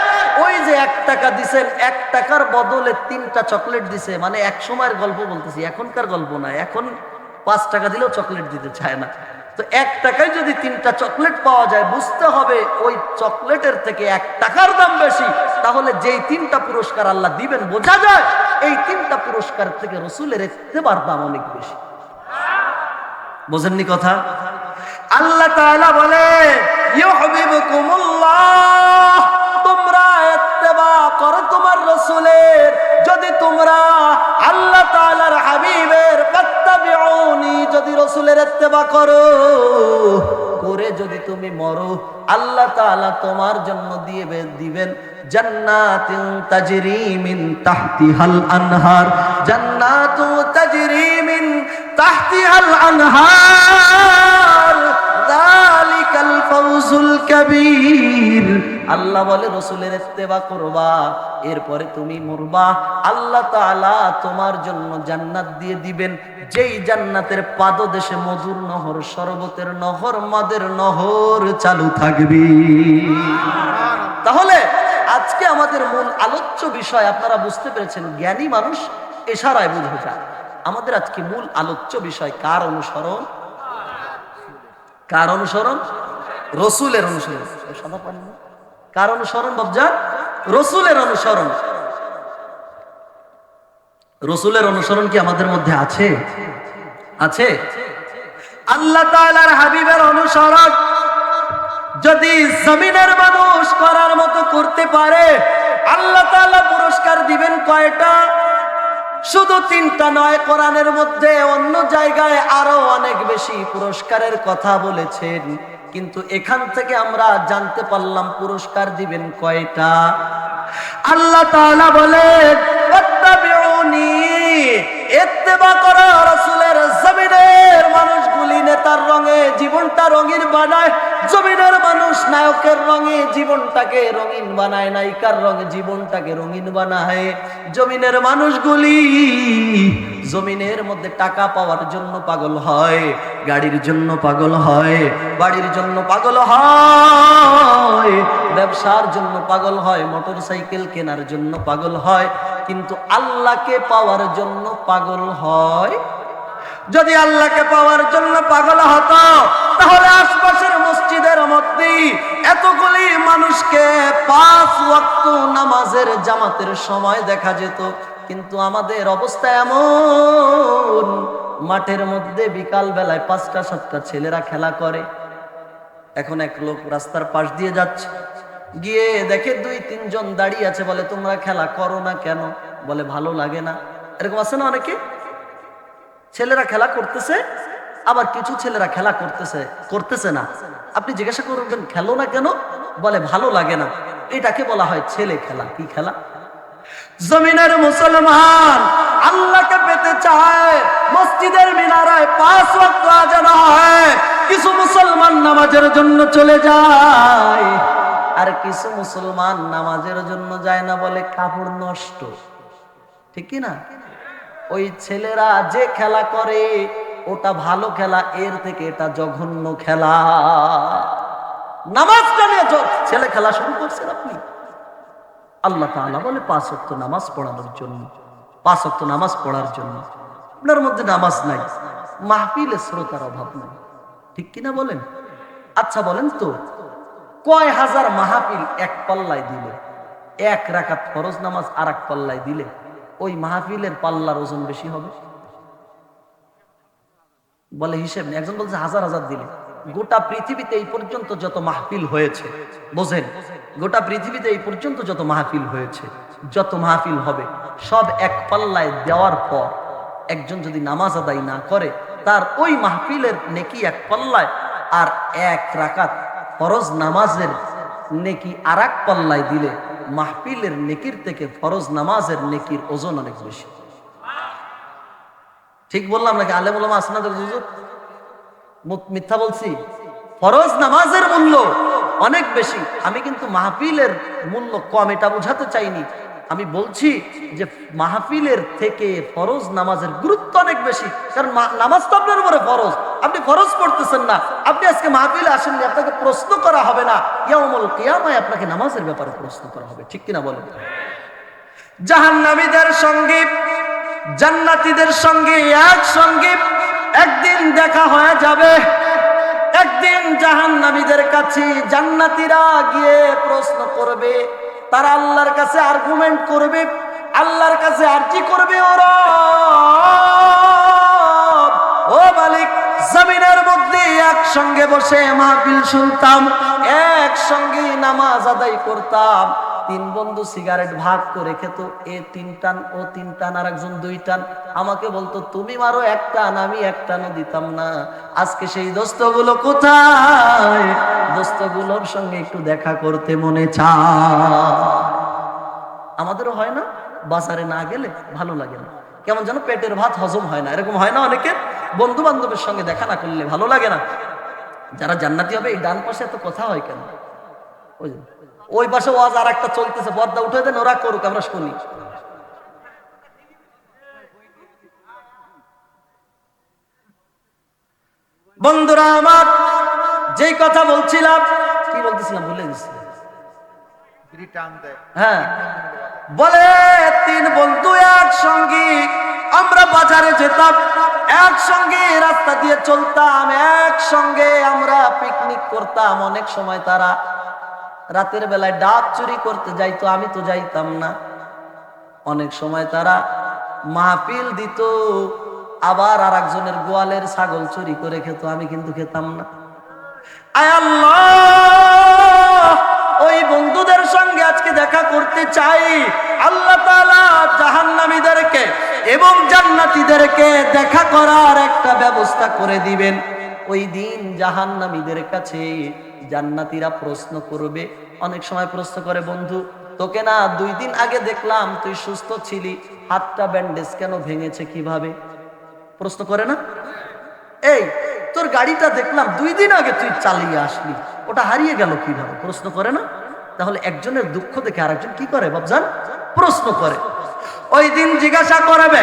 ওই যে 1 টাকা দিছেন, 1 টাকার বদলে 3টা চকলেট দিছে। মানে এক সময়ের গল্প বলতেছি, এখনকার গল্প না। এখন 5 টাকা দিলেও চকলেট দিতে চায় না। তো 1 টাকায় যদি 3টা চকলেট পাওয়া যায়, বুঝতে হবে ওই চকলেটের থেকে 1 টাকার দাম বেশি। তাহলে যেই 3টা পুরস্কার আল্লাহ দিবেন, বোঝা যায় এই 3টা পুরস্কার থেকে রসুলের ইত্তেবার দাম অনেক বেশি। বোঝেননি কথা? আল্লাহ তাআলা বলে ইউহিব্বুকুমুল্লাহ, তোমরা ইত্তেবা করো তোমার রাসূলের। যদি তোমরা আল্লাহ তাআলার হাবিবের ফাত্তাবিউনি, যদি রাসূলের ইত্তেবা করো, করে যদি তুমি মরো, আল্লাহ তাআলা তোমার জন্য দিবেন জান্নাতুন তাজরি মিন তাহতিহাল আনহার, জান্নাতুন তাজরি মিন তাহতিহাল আনহার, যালিকাল ফাওজুল কাবীর। আল্লাহ বলে রাসূলের ইত্তেবা করবা, এরপরে তুমি মরবা, আল্লাহ তাআলা তোমার জন্য জান্নাত দিয়ে দিবেন, যেই জান্নাতের পাদদেশে মধুর নহর, শরবতের নহর, মদের নহর চালু থাকবে। তাহলে আজকে আমাদের মূল আলোচ্য বিষয় আপনারা বুঝতে পেরেছেন, জ্ঞানী মানুষ ইশারায় বুঝে যায়। আমাদের আজকে মূল আলোচ্য বিষয় কার অনুসরণ? কার অনুসরণ? রাসূলের অনুসরণ। সাদা পানি না? কার অনুসরণ বাবজান? রাসূলের অনুসরণ। রাসূলের অনুসরণ কি আমাদের মধ্যে আছে? আছে। আল্লাহ তাআলার হাবিবের অনুসরণ যদি জমিনের মানুষ করার মতো করতে পারে, আল্লাহ তাআলা পুরস্কার দিবেন কয়টা? শুধু 3টা নয়, কোরআনের মধ্যে অন্য জায়গায় আরো অনেক বেশি পুরস্কারের কথা বলেছেন, কিন্তু এখান থেকে আমরা জানতে পারলাম পুরস্কার দিবেন কয়টা। আল্লাহ তাআলা বলেন ফাত্তাবিউনি, ইত্তেবা করো রাসূলের। জমিনের মানুষগুলি নেতার রঙে জীবনটা রঙিন বানায়, জমিনের মানুষ নায়কের রঙে জীবনটাকে রঙিন বানায়, নায়িকার রঙে জীবনটাকে রঙিন বানায়। জমিনের মানুষগুলি জমিনের মধ্যে টাকা পাওয়ার জন্য পাগল হয়, গাড়ির জন্য পাগল হয়, বাড়ির জন্য পাগল হয়, ব্যবসার জন্য পাগল হয়, মোটরসাইকেল কেনার জন্য পাগল হয়, কিন্তু আল্লাহকে পাওয়ার জন্য পাগল হয়। যদি আল্লাহকে পাওয়ার জন্য পাগল হতো, তাহলে আশপাশের মসজিদের মধ্যে এতগুলি মানুষকে 5 ওয়াক্ত নামাজের জামাতের সময় দেখা যেত। কিন্তু আমাদের অবস্থা এমন, মাঠের মধ্যে বিকাল বেলায় 5টা 7টা ছেলেরা খেলা করে। এখন এক লোক রাস্তার পাশ দিয়ে যাচ্ছে, গিয়ে দেখে 2-3 জন দাঁড়িয়ে আছে, বলে তোমরা খেলা করো না কেন? বলে ভালো লাগে না। এরকম আছে না অনেকে? ছেলেরা খেলা করতেছে, আবার কিছু ছেলেরা খেলা করতেছে না। আপনি জিজ্ঞাসা করবেন খেলো না কেন? বলে ভালো লাগে না। এটাকে বলা হয় ছেলে খেলা। কি খেলা? জমিনের মুসলমান আল্লাহকে পেতে চায়, মসজিদের মিনারায় 5 ওয়াক্ত আযান হয়, কিছু মুসলমান নামাজের জন্য চলে যায়, আর কিছু মুসলমান নামাজের জন্য যায় না, বলে কাপড় নষ্ট। ঠিক কি না? ওই ছেলেরা যে খেলা করে ওটা ভালো খেলা, এর থেকে এটা জঘন্য খেলা। নামাজটা নিয়ে ছেলে খেলা শুরু করছেন আপনি। আল্লাহ তাআলা বলে 5 ওয়াক্ত নামাজ পড়ানোর জন্য, 5 ওয়াক্ত নামাজ পড়ার জন্য। আপনার মধ্যে নামাজ নাই, মাহফিলে শ্রোতার অভাব নাই। ঠিক কিনা বলেন? আচ্ছা বলেন তো, কয় হাজার মাহফিল এক পাল্লায় দিলে, 1 রাকাত ফরজ নামাজ আর এক পাল্লায় দিলে ওই মাহফিলের পাল্লার ওজন বেশি হবে? বলে হিসেব নেই। একজন বলছে হাজার হাজার দিলে। গোটা পৃথিবীতে এই পর্যন্ত যত মাহফিল হয়েছে, বোঝেন, গোটা পৃথিবীতে এই পর্যন্ত যত মাহফিল হয়েছে, যত মাহফিল হবে, সব এক পাল্লায় দেওয়ার পর একজন যদি নামাজ আদায় না করে, তার ওই মাহফিলের নেকি এক পাল্লায়, আর 1 রাকাত ফরজ নামাজের নেকি আর এক পাল্লায় দিলে মাহফিলের নেকির থেকে ফরজ নামাজের নেকির ওজন অনেক বেশি। ঠিক বললাম নাকি? আলেম ওলামা আসনাদের হুজুর মিথ্যা বলছি? ফরজ নামাজের মূল্য অনেক বেশি। আমি কিন্তু মাহফিলের মূল্য কম এটা বোঝাতে চাইনি। আমি বলছি যে মাহফিলের থেকে ফরজ নামাজের গুরুত্ব অনেক বেশি। কারণ নামাজ তো আপনার উপরে ফরজ, আপনি ফরজ পড়তেছেন না, আপনি আজকে মাহফিলে আসেননি, আপনাকে প্রশ্ন করা হবে না, ইয়াউমুল কিয়ামায় আপনাকে নামাজের ব্যাপারে প্রশ্ন করা হবে। ঠিক কিনা বলেন? জাহান্নামীদের সঙ্গে জান্নাতীদের সঙ্গে একসঙ্গে একদিন দেখা হয়ে যাবে। একদিন জাহান্নামীদের কাছে জান্নাতীরা গিয়ে প্রশ্ন করবে, তারা আল্লাহর কাছে আর্গুমেন্ট করবে, আল্লাহর কাছে আরজি করবে, ওরা ও মালিক, জমিনের মধ্যে একসঙ্গে বসে মাহফিল শুনতাম, একসঙ্গে নামাজ আদায় করতাম, তিন বন্ধু সিগারেট ভাগ করে খেত, এ 3 টান, ও 3 টান, আর একজন 2 টান। আমাকে বলতো তুমি মারো 1 টান, আমি 1 টানও দিতাম না। আজকে সেই দোস্তগুলো কোথায়? দোস্তগুলোর সঙ্গে একটু দেখা করতে মনে চায়। আমাদেরও হয় না? বাজারে না গেলে ভালো লাগে না, কেমন যেন পেটের ভাত হজম হয় না, এরকম হয় না অনেকে? বন্ধু বান্ধবের সঙ্গে দেখা না করলে ভালো লাগে না। যারা জান্নাতি হবে এই ডান পাশে এত কথা হয় কেন? ওই পাশে ওয়াজ আর একটা চলতেছে, পর্দা উঠে দেন, ওরা করুক, আমরা শুনি। বন্ধুরা আমার, যেই কথা বলছিলাম, কি বলতেছিলাম ভুলে গেছি। হ্যাঁ, বলে 3 বন্ধু একসঙ্গে আমরা বাজারে যেতাম, একসঙ্গে রাস্তা দিয়ে চলতাম, একসঙ্গে আমরা পিকনিক করতাম। অনেক সময় তারা রাতের বেলায় ডাব চুরি করতে যাইতো, আমি তো যাইতাম না। অনেক সময় তারা মাহফিল দিত, আবার আর একজনের গোয়ালের ছাগল চুরি করে খেত, আমি কিন্তু খেতাম না। আয় আল্লাহ, ওই বন্ধুদের সঙ্গে আজকে দেখা করতে চাই। আল্লাহ তাআলা জাহান্নামীদেরকে এবং জান্নাতীদেরকে দেখা করার একটা ব্যবস্থা করে দিবেন। ওই দিন জাহান্নামীদের কাছে জান্নাতীরা প্রশ্ন করবে। অনেক সময় প্রশ্ন করে, বন্ধু তোকে না 2 দিন আগে দেখলাম, তুই সুস্থ ছিলি, হাতটা ব্যান্ডেজ কেন ভেঙেছে কিভাবে? প্রশ্ন করে না? এই তোর গাড়িটা দেখলাম 2 দিন আগে তুই চালিয়ে আসলি, ওটা হারিয়ে গেল কিভাবে? প্রশ্ন করে না? তাহলে একজনের দুঃখ দেখে আরেকজন কি করে বাপজান? প্রশ্ন করে। ওই দিন জিজ্ঞাসা করবে।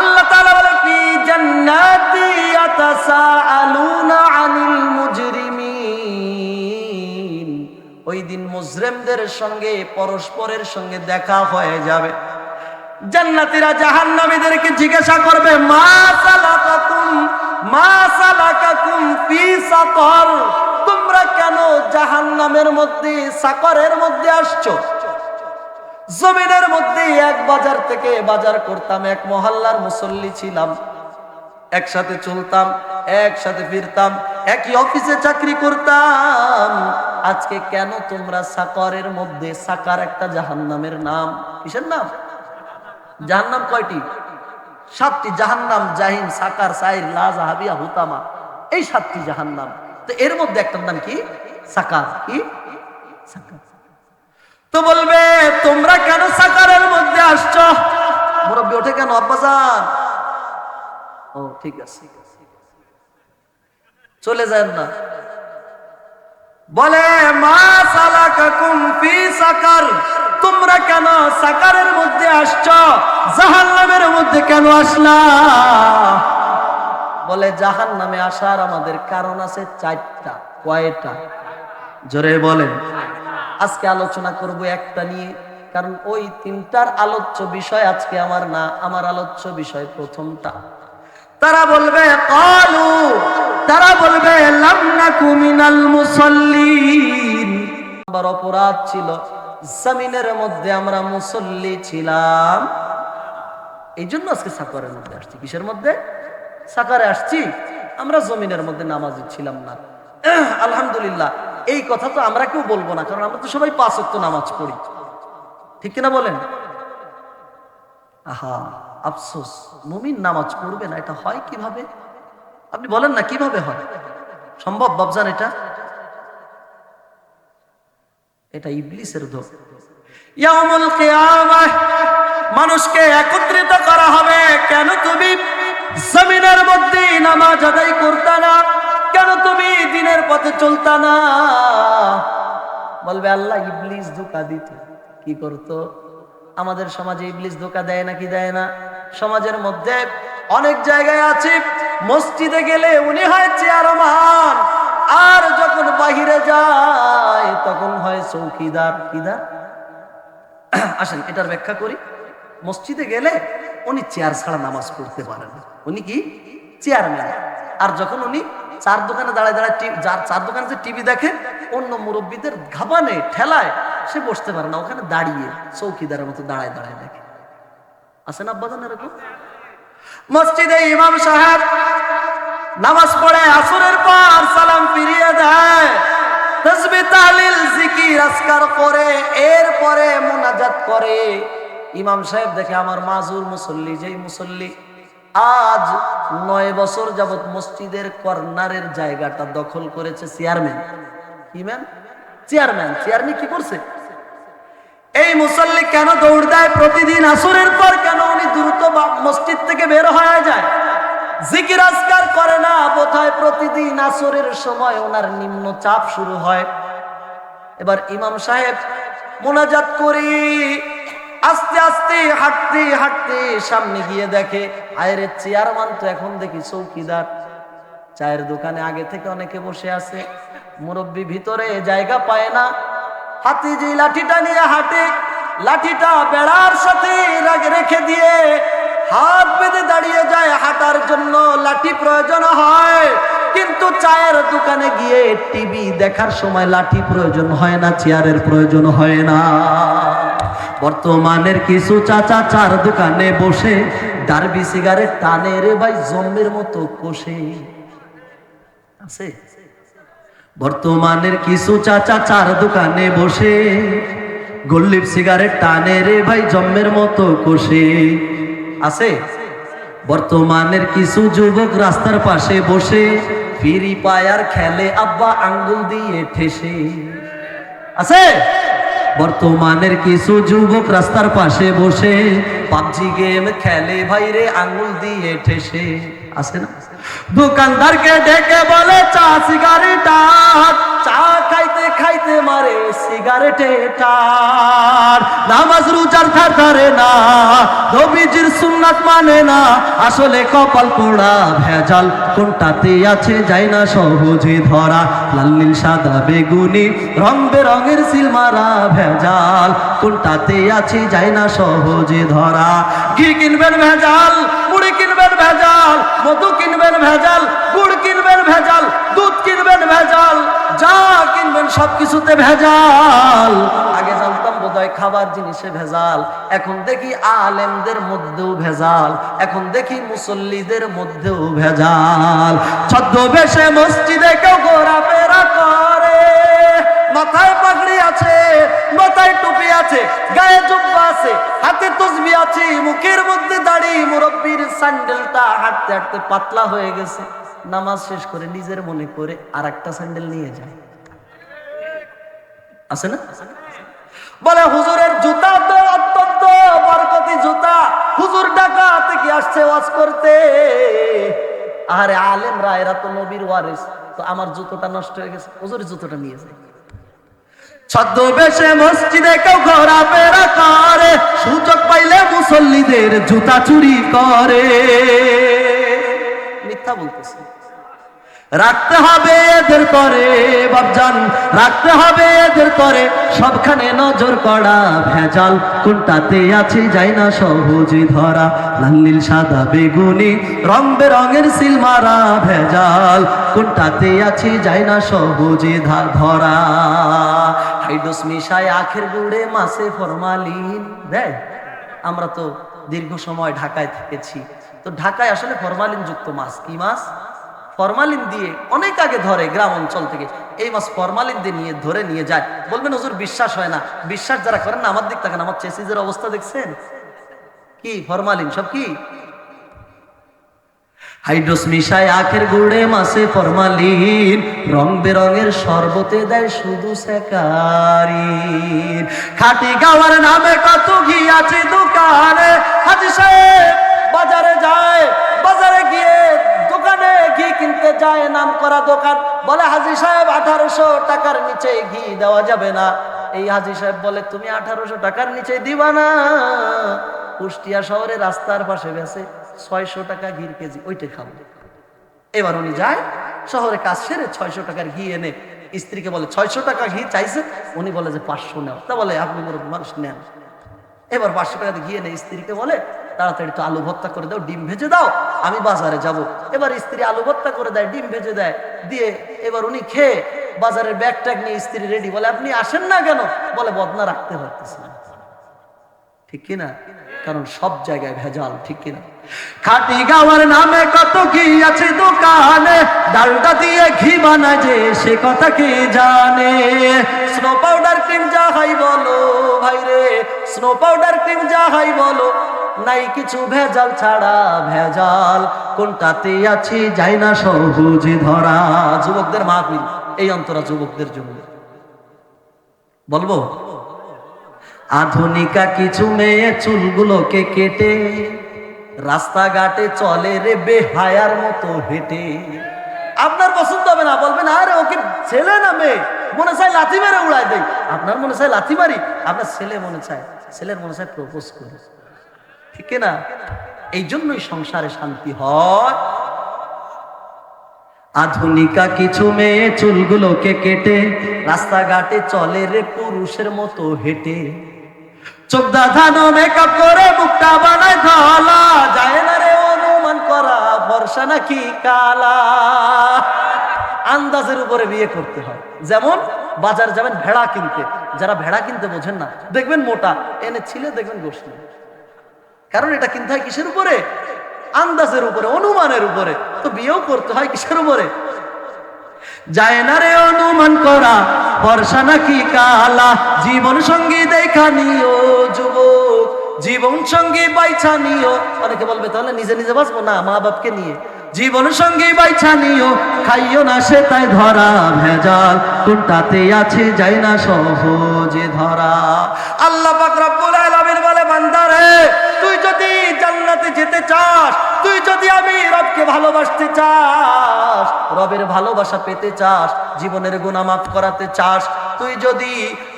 আল্লাহ তাআলা বলে, ফি জান্নাতি ইয়াতাসাআলুনা আনিল মুজরিমিন। ওই দিন মুজরিমদের সঙ্গে পরস্পরের সঙ্গে দেখা হয়ে যাবে। জান্নাতীরা জাহান্নামীদেরকে জিজ্ঞাসা করবে, মা সালাকাকুম ফি সাকর, তোমরা কেন জাহান্নামের মধ্যে, সাকরের মধ্যে আসছো? জমিনের মধ্যে এক বাজার থেকে বাজার করতাম, এক মহল্লার মুসল্লি ছিলাম, একসাথে চলতাম, একসাথে ফিরতাম, একই অফিসে চাকরি করতাম। আজকে কেন তোমরা সাকরের মধ্যে? সাকার একটা জাহান্নামের নাম। কিসের নাম? জাহান্নাম কয়টি? 7টি জাহান্নাম, জাহিম, সাকার, সাইর, লাজা, হাবিয়া, হুতামা, এই 7টি জাহান্নাম। তো এর মধ্যে একটার নাম কি? সাকার। কি? সাকার। তো বলবে, তোমরা কেন সাকারের মধ্যে আসছো? মুরব্বি ওঠে কেন আব্বাজান? ও ঠিক আছে, চলে যান না। বলে, মা সালাকাকুম ফি সাকার, তোমরা কেন সাকারের মধ্যে আসছো? জাহান্নামের মধ্যে কেন আসলা? বলে, জাহান্নামে আসার আমাদের কারণ আছে 4টা। কয়টা? জোরে বলেন। আজকে আলোচনা করব একটা নিয়ে, কারণ ওই 3টার আলোচ্য বিষয় আজকে আমার না, আমার আলোচ্য বিষয় প্রথমটা। তারা বলবে, ক্বালু, তারা বলবে, লাম নাকু মিনাল মুসাল্লিন, আমার অপরাধ ছিল জমিনের মধ্যে আমরা মুসল্লি ছিলাম, এই জন্য আজকে সাকারের মধ্যে আসছি। কিসের মধ্যে? সাকারে আসছি, আমরা জমিনের মধ্যে নামাজি ছিলাম না। আলহামদুলিল্লাহ, এই কথা তো আমরা কেউ বলবো না, কারণ আমরা তো সবাই 5 ওয়াক্ত নামাজ পড়ি, ঠিক কিনা বলেন? আহা, আফসোস, মুমিন নামাজ পড়বে না, এটা হয় কিভাবে? আপনি বলেন না, কিভাবে হয়? সম্ভব বাবজান? এটা ইবলিসের দোষ। ইয়াউমুল কিয়ামাহ মানুষকে একত্রিত করা হবে। কেন তুমি জমিনের মধ্যে নামাজ আদায় করতা না? কেন তুমি দ্বীনের পথে চলতা না? বলবে, আল্লাহ ইবলিস ধোঁকা দিত। কি করতো? আমাদের সমাজে ইবলিস ধোঁকা দেয় নাকি দেয় না? সমাজের মধ্যে অনেক জায়গায় আছে, মসজিদে গেলে উনি হয় চেয়ারম্যান, আর যখন বাহিরে যায় তখন হয় চৌকিদার। কিদার? আসেন এটার ব্যাখ্যা করি। মসজিদে গেলে উনি চেয়ার ছাড়া নামাজ পড়তে পারেন, উনি কি চেয়ারম্যান। আর যখন উনি চার দোকানে দাঁড়ায় দাঁড়ায়, যার চার দোকানে যে টিভি দেখে, অন্য মুরব্বীদের ঘাবানে ঠেলায় সে বসতে পারে না, ওখানে দাঁড়িয়ে চৌকিদারের মতো দাঁড়ায় দাঁড়ায় দেখে। আছেন আব্বাজান এরকম? মসজিদে ইমাম সাহেব নামাজ পড়ে আসরের পর সালাম ফিরিয়ে দেয়, তাসবিহ তাহলিল জিকির আজকার করে এরপরে মুনাজাত করে। ইমাম সাহেব দেখে আমার মাজুর মুসল্লি, যেই মুসল্লি আজ 9 বছর যাবত মসজিদের কর্নারের জায়গাটা দখল করেছে চেয়ারম্যান। কি ম্যান? চেয়ারম্যান। চেয়ারম্যান কি করছে? এই মুসল্লি কেন দৌড় দেয় প্রতিদিন আসরের পর? কেন উনি দ্রুত মসজিদ থেকে বের হয়ে যায়? জিকির আজকার করে না বোধহয় প্রতিদিন আসরের সময় ওনার নিম্ন চাপ শুরু হয়। এবার ইমাম সাহেব মোনাজাত করি, আস্তে আস্তে হাঁটতে হাঁটতে সামনে গিয়ে দেখে আয়ের চেয়ারম্যান তো এখন দেখি চৌকিদার। চায়ের দোকানে আগে থেকে অনেকে বসে আছে, মুরব্বী ভিতরে জায়গা পায় না, হাতে যে লাঠিটা নিয়ে হাঁটে, লাঠিটা বেড়ার সাথে রেখে দিয়ে হাত বেঁধে দাঁড়িয়ে যায় হাঁটার জন্য। লাঠি প্রয়োজন হয়, কিন্তু চায়ের দোকানে গিয়ে টিভি দেখার সময় লাঠি প্রয়োজন হয় না, চেয়ারের প্রয়োজন হয় না। বর্তমানের কিছু চাচা চার দোকানে বসে ডার্বি সিগারেট টানে রে ভাই, জম্মের মতো কষে আছে। বর্তমানের কিছু চাচা চার দোকানে বসে গোল্লিপ সিগারেট টানে রে ভাই, জম্মের মতো কষে আছে। বর্তমানের কিছু যুবক রাস্তার পাশে বসে ফ্রি ফায়ার খেলে আব্বা আঙ্গুল দিয়ে ঠেসে আছে। বর্তমানের কিছু যুবক রাস্তার পাশে বসে পাবজি গেম খেলে ভাই রে আঙ্গুল দিয়ে ঠেসে আছে না। দোকানদারকে ডেকে বলে চা সিগারেট, চা খাইতে খাইতে মারে সিগারেটে টার। নামাজ রোজার ধার ধারে না, নবীজির সুন্নাত মানে না, আসলে কপাল পোড়া ভেজাল, কোনটাতে আছে যায় না সহজে ধরা। লাল নীল সাদা বেগুনি রং বেরঙের সিল মারা ভেজাল, কোনটাতে আছে যায় না সহজে ধরা। ঘি কিনবেন ভেজাল, মুড়ি কিনবেন ভেজাল, মধু কিনবেন ভেজাল, গুড় কিনবেন ভেজাল, দুধ কিনবেন ভেজাল, যা কিনবেন সবকিছুতে ভেজাল। আগে জানতাম বোধহয় খাবার জিনিসে ভেজাল, এখন দেখি আলেমদের মধ্যেও ভেজাল, এখন দেখি মুসল্লিদের মধ্যেও ভেজাল। ছদ্মবেশে মসজিদে কেউ ঘোরাফেরা করে, মাথায় পাগড়ি আছে, মাথায় টুপি আছে, গায়ে জুব্বা আছে, হাতে তসবিহ আছে, মুখের মধ্যে দাড়ি। মুরব্বির স্যান্ডেলটা হাঁটতে হাঁটতে পাতলা হয়ে গেছে, নামাজ শেষ করে নিজের মনে করে আর একটা স্যান্ডেল নিয়ে যায়। আছে না? বলে হুজুরের জুতা তো অত্যন্ত বরকতি জুতা, হুজুর ঢাকা থেকে আসছে ওয়াজ করতে। আরে আলেমরা এরা তো নবীর ওয়ারিস, তো আমার জুতোটা নষ্ট হয়ে গেছে, হুজুরের জুতোটা নিয়ে যায়। ছদ্মবেশে মসজিদে কেউ ঘোরাফেরা করে, সুযোগ পাইলে মুসল্লিদের জুতা চুরি করে। মিথ্যা বলতেছে। রাখতে হবে এদের করে বাপজান, রাখতে হবে এদের করে সবখানে নজর করা ভেজাল, কোনটাতে আছে যায় না সহজে ধরা। লাল নীল সাদা বেগুনি রং বেরঙের সিল মারা ভেজাল, কোনটাতে আছে যায় না সহজে ধরা। হাইড্রোস মিশায় আখের গুড়ে মাছে ফরমালিন দেয়। আমরা তো দীর্ঘ সময় ঢাকায় থেকেছি, তো ঢাকায় আসলে ফরমালিন যুক্ত মাছ, কি মাছ? ফরমালিন দিয়ে অনেক আগে ধরে গ্রাম অঞ্চল থেকে এই মাছ ফরমালিন দিয়ে ধরে নিয়ে যায়। বলবেন হুজুর বিশ্বাস হয় না, বিশ্বাস যারা করেন না আমার দিক থাকেন, আমার চেসিজের অবস্থা দেখছেন কি? ফরমালিন সব কি? হাইড্রোস মিশায় আখের গুড়ে মাছে ফরমালিন, রং বেরঙের শরবতে দেয় শুধু সেকারিন। খাটি গাওয়ার নামে কত ঘি আছে দোকানে, হাজি সাহেব বাজারে যায়, বাজারে গিয়ে দোকানে ঘি কিনতে যায়, নাম করা দোকান। বলে হাজি সাহেব 1800 টাকার নিচে ঘি দেওয়া যাবে না। এই হাজি সাহেব বলে তুমি 1800 টাকার নিচে দিবা না? কুষ্টিয়া শহরে রাস্তার পাশে বেছে 600 টাকা ঘির কেজি, ওইটাই খাবো। এবার উনি যায় শহরে কাজ সেরে 600 টাকার ঘি এনে স্ত্রীকে বলে 600 টাকা ঘি চাইছে, উনি বলে যে 500 নেও। তা বলে আপনি মানুষ নেন। এবার 500 টাকা ঘি এনে স্ত্রীকে বলে তাড়াতাড়ি তো আলু ভর্তা করে দাও, ডিম ভেজে দাও, আমি বাজারে যাব। এবার স্ত্রী আলু ভর্তা করে দেয়, ডিম ভেজে দেয়, দিয়ে এবার উনি খেয়ে বাজারের ব্যাগ ট্যাগ নিয়ে স্ত্রী রেডি। বলে আপনি আসেন না কেন? বলে বদনা রাখতে পারতেছি না। ঠিক কিনা? কারণ সব জায়গায় ভেজাল, ঠিক কিনা? খাটি গাওয়ার নামে কত কি আছে দোকানে, ডালটা দিয়ে ঘি বানায় যে সে কথা কে জানে। স্নো পাউডার ক্রিম যা হাই বলো ভাই রে, স্নো পাউডার ক্রিম যা হাই বলো, নাই কিছু ভেজাল ছাড়া ভেজাল, কোনটাতে আছে যায় না সহজে ধরা। যুবকদের মাহফিল, এই অন্তরা যুবকদের জন্য বলবো। আধুনিকা কিছু মেয়ে চুলগুলোকে কেটে রাস্তাঘাটে চলে রে বেহায়ার মতো হেঁটে। আপনার পছন্দ হবে না, বলবেন আরে ওকে ছেলে না মেয়ে, মনে চায় লাথি মেরে উড়ায় দেয়। আপনার মনে চায় লাথি মারি, আপনার ছেলে মনে চায়, ছেলের মনে চায় প্রপোজ করে, ঠিক না? এই জন্যই সংসারে শান্তি হয়। আধুনিকা কিছু মেয়ে চুলগুলোকে কেটে রাস্তাঘাটে চলে রে পুরুষের মতো হেঁটে, চোখ দাঁধানো মেকআপ করে মুখটা বানায় ধলা, যায় না রে অনুমান করা ভরসা নাকি কালা। আন্দাজের উপরে বিয়ে করতে হয়। যেমন বাজার যাবেন ভেড়া কিনতে, যারা ভেড়া কিনতে বোঝেন না দেখবেন মোটা, এনে ছিলে দেখবেন গোশ নেই। কারণ এটা কিনতে হয় কিসের উপরে? আন্দাজের উপরে, অনুমানের উপরে। তো বিয়েও করতে হয় কিসের উপরে? যায় না রে অনুমান করা ভরসা নাকি কালা। জীবন সঙ্গী দেখা নিও যুবক, জীবন সঙ্গী বাইছা নিও। অনেকে বলবে তাহলে নিজে নিজে বাঁচবো না, মা বাপকে নিয়ে। জীবন সঙ্গী বাইছা নিও, খাইও না সে তাই ধরা ভেজাল, কোনটাতে আছে যায় না সহজে ধরা। আল্লাহ পাক রব্বুল আলামিন বলে, বান্দারে তুই যদি জান্নাতে যেতে চাস, তুই যদি আমি রবকে ভালোবাসতে চাস, রবের ভালোবাসা পেতে চাস, জীবনের গুনাহ মাফ করাতে চাস, তুই যদি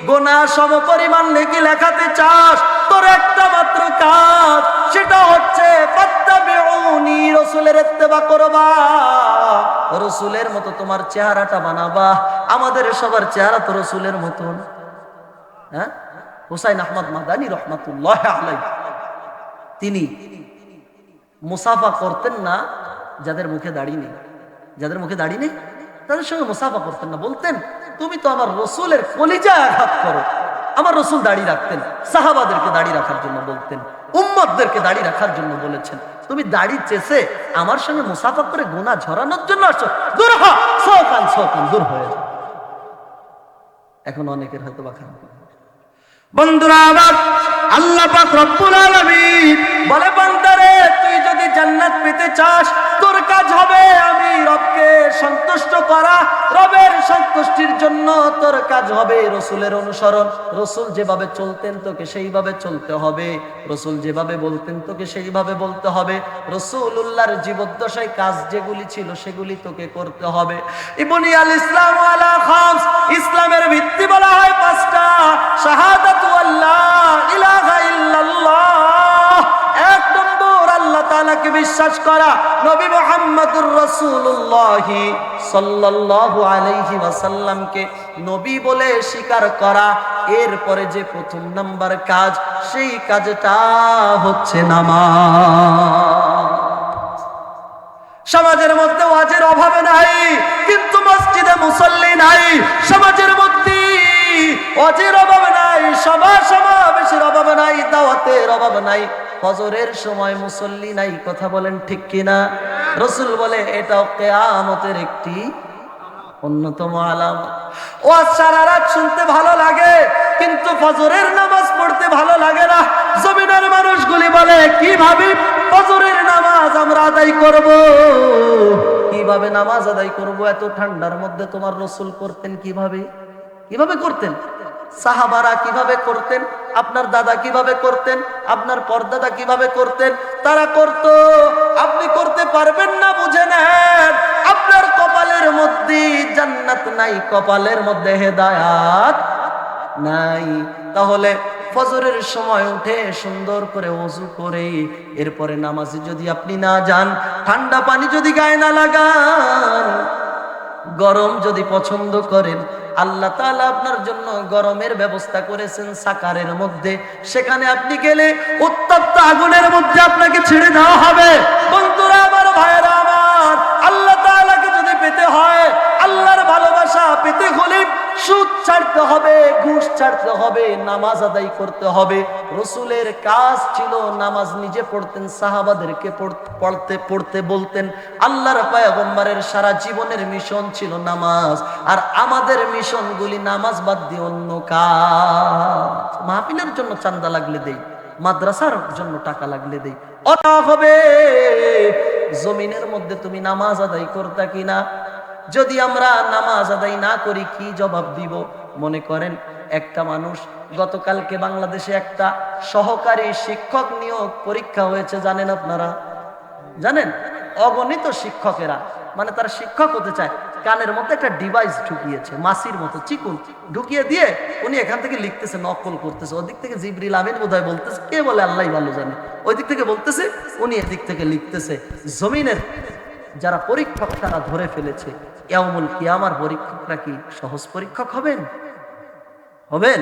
গুনাহ সমপরিমাণ নেকি লেখাতে চাস, তোর একটা মাত্র কাজ, সেটা হচ্ছে ফাত্তাবিউনি, রাসূলের ইত্তেবা করবা, রাসূলের মতো তোমার চেহারাটা বানাবা। আমাদের সবার চেহারা তো রাসূলের মতন। হ্যাঁ, হুসাইন আহমদ মাদানী রহমাতুল্লাহ আলাইহি, তিনি মুসাফা করতেন না যাদের মুখে দাড়ি নেই। যাদের মুখে দাড়ি নেই তাদের সঙ্গে মুসাফা করতেন না, বলতেন তুমি তো আমার রসুলের কলিজায় আঘাত করো। আমার রসুল দাড়ি রাখতেন, সাহাবাদেরকে দাড়ি রাখার জন্য বলতেন, উম্মতদেরকে দাড়ি রাখার জন্য বলেছেন। তুমি দাড়ি চেষে আমার সঙ্গে মুসাফা করে গুনাহ ঝরানোর জন্য আসছো, দূর হ, সকান সকান দূর হয়ে যাও। এখন অনেকের হয়তো বা খারাপ। বন্ধুরা আমার, আল্লাহ পাক রব্বুল আলামিন বলে, বান্দারে তুই যদি জান্নাত পেতে চাস, তোর কাজ হবে আমি রবকে সন্তুষ্ট করা। রবের সন্তুষ্টির জন্য তোর কাজ হবে রাসূলের অনুসরণ। রাসূল যেভাবে চলতেন তোকে সেইভাবে চলতে হবে, রাসূল যেভাবে বলতেন তোকে সেইভাবে বলতে হবে। রাসূলুল্লাহর জীবদ্দশায় কাজ যেগুলি ছিল সেগুলি তোকে করতে হবে। ইবনিয়াল ইসলাম আলা খামস, ইসলামের ভিত্তি বলা হয় পাঁচটা। শাহাদাতু আল্লা ইলাহা ইল্লাল্লাহ, এক নম্বর আল্লাহ তাআলাকে বিশ্বাস করা, নবী মুহাম্মদুর রাসূলুল্লাহ সাল্লাল্লাহু আলাইহি ওয়াসাল্লামকে নবী বলে স্বীকার করা। এরপরে যে প্রথম নাম্বার কাজ, সেই কাজটা হচ্ছে নামাজ। সমাজের মধ্যে ওয়াজের অভাব নাই, কিন্তু মসজিদে মুসল্লি নাই। সমাজের মধ্যে ওয়াজের অভাব নাই, সমাবেশের অভাব নাই, দাওয়াতের অভাব নাই, ফজরের সময় মুসল্লি নাই। কথা বলেন ঠিক কিনা? রাসূল বলে এটাও কিয়ামতের একটি অন্যতম আলামত। ওয়াজ সারা রাত শুনতে ভালো লাগে, কিন্তু ফজরের নামাজ পড়তে ভালো লাগে না। জমিনের মানুষগুলি বলে কিভাবে ফজরের নামাজ আমরা আদায় করব, কিভাবে নামাজ আদায় করব? এত ঠান্ডার মধ্যে তোমার রাসূল করতেন কিভাবে? কিভাবে করতেন? সাহাবারা কিভাবে করতেন? আপনার দাদা কিভাবে করতেন? আপনার পরদাদা কিভাবে করতেন? তারা করত, আপনি করতে পারবেন না, বুঝে নেন। আপনার কপালের মধ্যে জান্নাত নাই, কপালের মধ্যে হেদায়াত নাই। তাহলে ফজরের সময় উঠে সুন্দর করে ওযু করে এরপরে নামাজে যদি আপনি না যান, ঠান্ডা পানি যদি গায়ে না লাগান, গরম যদি পছন্দ করেন, আল্লাহ তাআলা আপনার জন্য গরমের ব্যবস্থা করেছেন সাকারের মধ্যে। সেখানে আপনি গেলে উত্তপ্ত আগুনের মধ্যে আপনাকে ছেড়ে দেওয়া হবে। বন্ধুরা আমার, ভাইয়েরা আমার, আল্লাহ তাআলাকে যদি পেতে হয়, আল্লাহর ভালোবাসা পেতে হলে সুদ ছাড়তে হবে, ঘুষ ছাড়তে হবে, নামাজ আদায় করতে হবে। রসুলের কাজ ছিল নামাজ নিজে পড়তেন, সাহাবাদেরকে পড়তে পড়তে বলতেন। আল্লাহর পয়গম্বরের সারা জীবনের মিশন ছিল নামাজ, আর আমাদের মিশনগুলি নামাজ বাদ দিয়ে অন্য কাজ। মাহফিলের জন্য চান্দা লাগলে দেই, মাদ্রাসার জন্য টাকা লাগলে দেই, অতা হবে জমিনের মধ্যে তুমি নামাজ আদায় করতা কিনা। যদি আমরা নামাজ আদায় না করি কি জবাব দিব? মনে করেন একটা মানুষ, গতকালকে বাংলাদেশে একটা সহকারী শিক্ষক নিয়োগ পরীক্ষা হয়েছে, জানেন আপনারা? জানেন? অগণিত শিক্ষকেরা মানে তারা শিক্ষক হতে চায়, কানের মধ্যে একটা ডিভাইস ঢুকিয়েছে, মাসির মতো চিকুন ঢুকিয়ে দিয়ে উনি এখান থেকে লিখতেছে, নকল করতেছে। ওদিক থেকে জিবরিল আমিন বোধহয় বলতেছে, কে বলে আল্লাহ ভালো জানে, ওই দিক থেকে বলতেছে, উনি এদিক থেকে লিখতেছে। জমিনের যারা পরীক্ষক তারা ধরে ফেলেছে, ইয়াউমুল কিয়ামার পরীক্ষকরা কি সহজ পরীক্ষক হবেন? হবেন?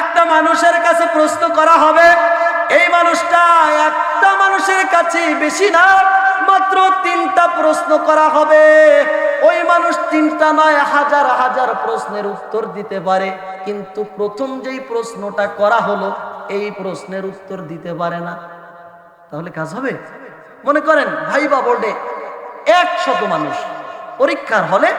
একটা মানুষের কাছে প্রশ্ন করা হবে, এই মানুষটা একটা মানুষের কাছে বেশি না, মাত্র 3টা প্রশ্ন করা হবে। ওই মানুষ 3টা নয় হাজার হাজার প্রশ্নের উত্তর দিতে পারে, কিন্তু প্রথম যেই প্রশ্নটা করা হলো এই প্রশ্নের উত্তর দিতে পারে না। তাহলে কাজ হবে? মনে করেন ভাইবা বোর্ডে 100 মানুষ, পরীক্ষার হলে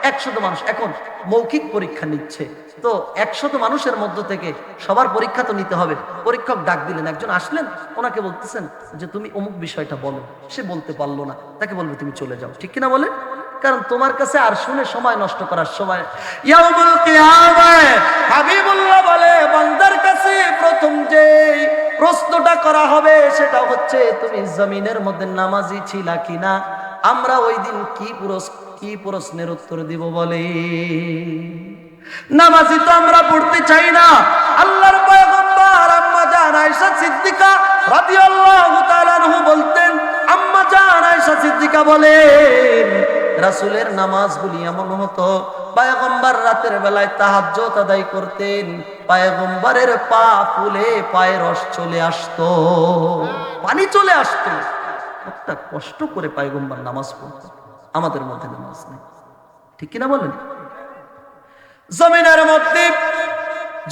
100 মানুষ এখন মৌখিক পরীক্ষা নিচ্ছে, তো 100 মানুষের মধ্য থেকে সবার পরীক্ষা তো নিতে হবে। পরীক্ষক ডাক দিলেন, একজন আসলেন, ওনাকে বলতেছেন যে তুমি অমুক বিষয়টা বলো। সে বলতে পারলো না, তাকে বলবে তুমি চলে যাও। ঠিক কিনা বলে? কারণ তোমার কাছে আর শুনে সময় নষ্ট করার সময়। ইয়াউমুল কিয়ামায় হাবিবুল্লাহ বলে, বান্দার কাছে প্রথম যে প্রশ্নটা করা হবে সেটা হচ্ছে তুমি জমিনের মধ্যে নামাজি ছিলা কিনা। আমরা ওই দিন কি প্রশ্নের উত্তর দিব বলে? নামাজি তো আমরা পড়তে চাই না। আল্লাহর পয়গম্বর আম্মা জান আয়েশা সিদ্দিকা রাদিয়াল্লাহু তাআলা আনহা বলতেন, আম্মা জান আয়েশা সিদ্দিকা বলেন, রাসূলের নামাজগুলি এমন হতো, পয়গম্বর রাতের বেলায় তাহাজ্জুদ আদায় করতেন, পয়গম্বরের পা ফুলে পায়ে রস চলে আসতো, পানি চলে আসতো। কতটা কষ্ট করে পয়গম্বর নামাজ পড়তেন। আমাদের মধ্যে নামাজ নেই। ঠিক কিনা বলেন? জমিনের মধ্যে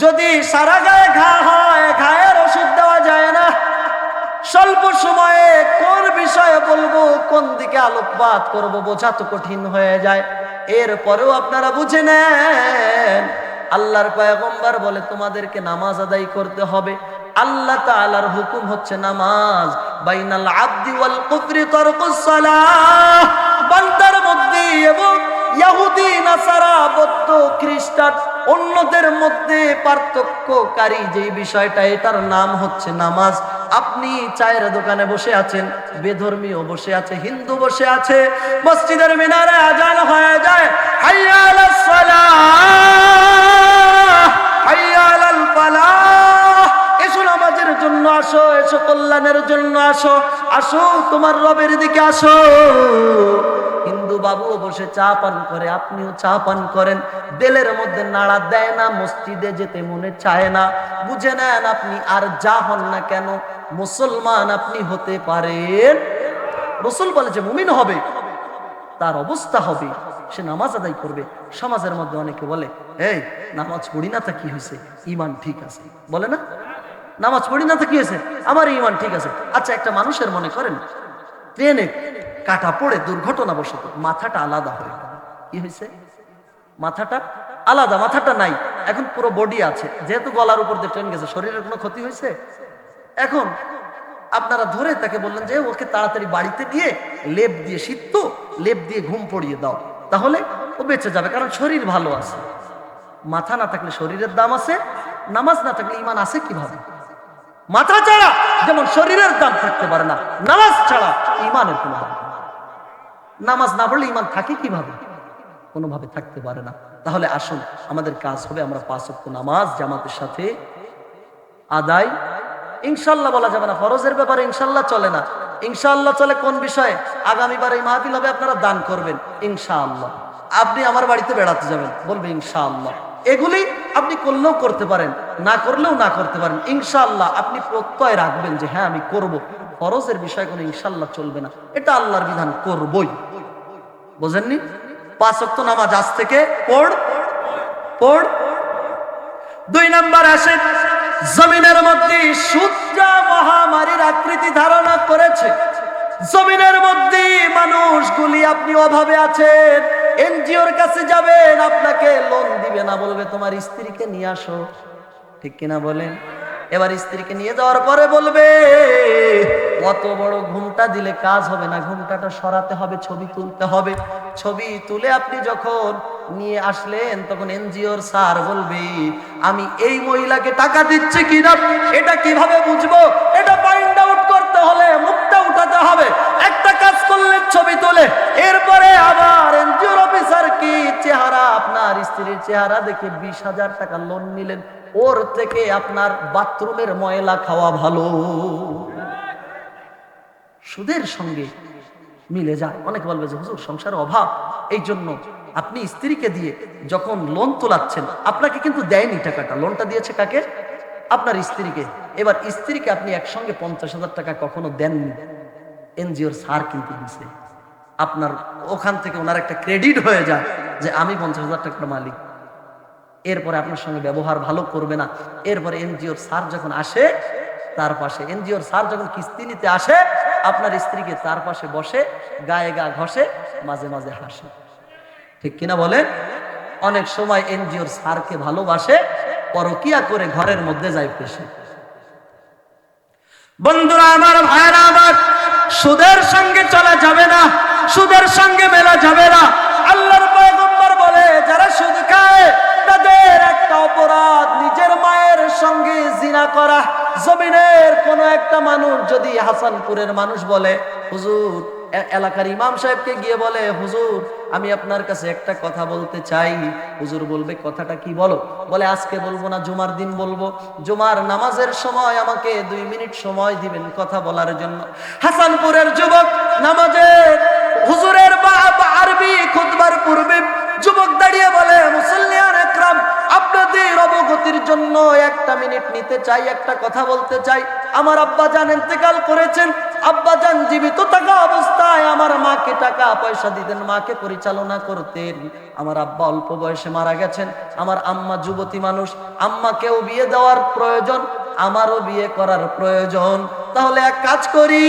যদি সারা গায়ে ঘা হয়, ঘায়ের ওষুধ দেওয়া যায় না। স্বল্প সময়ে কোন বিষয়ে বলবো, কোন দিকে আলোকপাত করব বোঝা তো কঠিন হয়ে যায়। এরপরেও আপনারা বুঝে নেন, আল্লাহর পয়গম্বর বলে তোমাদেরকে নামাজ আদায় করতে হবে। আল্লাহ তাআলার হুকুম হচ্ছে নামাজ। বাইনাল আবদি ওয়াল কুফরি তারকুস সালাহ, বান্দার মধ্যে এবং ইহুদি নাসারা বৌদ্ধ খ্রিস্টান অন্যদের মধ্যে পার্থক্যকারী যে বিষয়টা, এটার নাম হচ্ছে নামাজ। আপনি চায়ের দোকানে বসে আছেন, বেধর্মীয় বসে আছে, হিন্দু বসে আছে, মসজিদের মিনারে আজান হয়ে যায়, হাইয়া আলাস সালাহ হাইয়া আলাল ফালাহ, এসো নামাজের জন্য আসো, এসো কল্যাণের জন্য আসো, আসো তোমার রবের দিকে আসো। হিন্দু বাবুও বসে চা পান করে, আপনিও চা পান করেন, দিলের মধ্যে নাড়া দেয় না, মসজিদে যেতে মনে চায় না। বুঝে নেন আপনি আর যা হন না কেন মুসলমান আপনি হতে পারেন। রাসূল বলে যে মুমিন হবে তার অবস্থা হবে সে নামাজ আদায় করবে। সমাজের মধ্যে অনেকে বলে, এই নামাজ পড়ি না তা কি হয়েছে, ঈমান ঠিক আছে, বলে না? নামাজ পড়ি না তা কি হয়েছে, আমার ঈমান ঠিক আছে। আচ্ছা, একটা মানুষের মনে করেন ট্রেনে কাটা পড়ে দুর্ঘটনাবশত মাথাটা আলাদা হয়ে গেল, কি হয়েছে? মাথাটা আলাদা, মাথাটা নাই, এখন পুরো বডি আছে, যেহেতু গলার উপর দিয়ে ট্রেন গেছে, শরীরের কোনো ক্ষতি হয়েছে? এখন আপনারা ধরে তাকে বললেন যে ওকে তাড়াতাড়ি বাড়িতে গিয়ে লেপ দিয়ে, শীত লেপ দিয়ে ঘুম পড়িয়ে দাও, তাহলে ও বেঁচে যাবে, কারণ শরীর ভালো আছে। মাথা না থাকলে শরীরের দাম আছে, নামাজ না থাকলে ঈমান আছে কিভাবে? মাথা ছাড়া যেমন শরীরের দাম থাকতে পারে না, নামাজ ছাড়া ঈমানের কোনো দাম নেই। নামাজ না পড়লে ঈমান থাকে কিভাবে? কোনোভাবে থাকতে পারে না। তাহলে আসুন, আমাদের কাজ হবে আমরা 5 ওয়াক্ত নামাজ জামাতের সাথে আদায়। ইনশাআল্লাহ বলা যাবে না, ফরজের ব্যাপারে ইনশাআল্লাহ চলে না। ইনশাআল্লাহ চলে কোন বিষয়ে? আগামীবার এই মাহফিল হবে, আপনারা দান করবেন ইনশাআল্লাহ। আপনি আমার বাড়িতে বেড়াতে যাবেন, বলবে ইনশাআল্লাহ। এগুলি আপনি করলেও করতে পারেন, না করলেও না করতে পারেন। ইনশাআল্লাহ আপনি প্রত্যয় রাখবেন যে হ্যাঁ আমি করব। ফরজের বিষয় কোনো ইনশাআল্লাহ চলবে না, এটা আল্লাহর বিধান, করবই। বোঝেননি? 5 ওয়াক্ত নামাজ আজ থেকে পড়। দুই নাম্বার আসে, জমিনের মধ্যে সুদটা মহামারীর আকৃতি ধারণা করেছে। জমিনের মধ্যে মানুষগুলি, আপনি অভাবে আছেন, এনজিওর কাছে যাবেন, আপনাকে লোন দিবে না, বলবে তোমার স্ত্রীকে নিয়ে আসো, ঠিক কিনা বলেন? এবার স্ত্রীকে নিয়ে যাওয়ার পরে বলবে অত বড় ঘুমটা দিলে কাজ হবে না, ঘুমটাটা সরাতে হবে, ছবি তুলতে হবে। ছবি তুলে আপনি যখন নিয়ে আসলেন তখন এনজিওর স্যার বলবে আমি এই মহিলাকে টাকা দিচ্ছি কিনা এটা কিভাবে বুঝবো? এটা ফাইন্ড আউট করতে হলে মুখটা উঠাতে হবে, একটা কাজ করলেন ছবি তুলে, এরপরে আবার এনজিওর অফিসার কি চেহারা, আপনার স্ত্রীর চেহারা দেখে 20,000 টাকা লোন নিলেন, ওর থেকে আপনার বাথরুমের ময়লা খাওয়া ভালো। সুদের সঙ্গে মিলে যায়। অনেকে বলবে যে হুজুর সংসারের অভাব, এই জন্য আপনি স্ত্রীকে দিয়ে যখন লোন তোলাচ্ছেন, আপনাকে কিন্তু দেয়নি টাকাটা, লোনটা দিয়েছে কাকে? আপনার স্ত্রীকে। এবার স্ত্রীকে আপনি একসঙ্গে 50,000 টাকা কখনো দেননি, এনজিওর স্যার কিন্তু দিছে, আপনার ওখান থেকে ওনার একটা ক্রেডিট হয়ে যায় যে আমি 50,000 টাকার মালিক। এরপরে আপনার সঙ্গে ব্যবহার ভালো করবে না। এরপরে এনজিওর স্যার যখন আসে তার পাশে, এনজিওর স্যার যখন কিস্তি নিতে আসে, আপনার স্ত্রীকে তার পাশে বসে গায়ে গা ঘষে, মাঝে মাঝে হাসে, ঠিক কিনা বলে? অনেক সময় এনজিওর স্যারকে ভালোবাসে, পরকিয়া করে ঘরের মধ্যে যায় পেশে। বন্ধুরা আমার, ভাইরা আমার, সুদের সঙ্গে চলা যাবে না, সুদের সঙ্গে মেলা যাবে না। আল্লাহর পয়গম্বর বলে যারা সুদ খায় তাদের একটা অপরাধ নিজের মায়ের সঙ্গে জিনা করা। জমিনের কোন একটা মানুষ যদি, হাসানপুরের মানুষ বলে হুজুর, এলাকার ইমাম সাহেবকে গিয়ে বলে হুজুর আমি আপনার কাছে একটা কথা বলতে চাই। হুজুর বলবে কথাটা কি? বলো। বলে আজকে বলবো না, জুমার দিন বলবো, জুমার নামাজের সময় আমাকে 2 মিনিট সময় দিবেন কথা বলার জন্য। হাসানপুরের যুবক নামাজের হুজুরের আরবি খুতবার পূর্বে যুবক দাঁড়িয়ে বলে মুসল্লিয়ান একরাম, আপনাদের অবগতির জন্য 1 মিনিট নিতে চাই, একটা কথা বলতে চাই। আমার আব্বাজান ইন্তেকাল করেছেন, আব্বাজান জীবিত থাকা অবস্থায় আমার মাকে টাকা পয়সা দিতেন, মাকে পরিচালনা করতেন। আমার আব্বা অল্প বয়সে মারা গেছেন, আমার আম্মা যুবতী মানুষ, আম্মাকেও বিয়ে দেওয়ার প্রয়োজন, আমারও বিয়ে করার প্রয়োজন। তাহলে এক কাজ করি,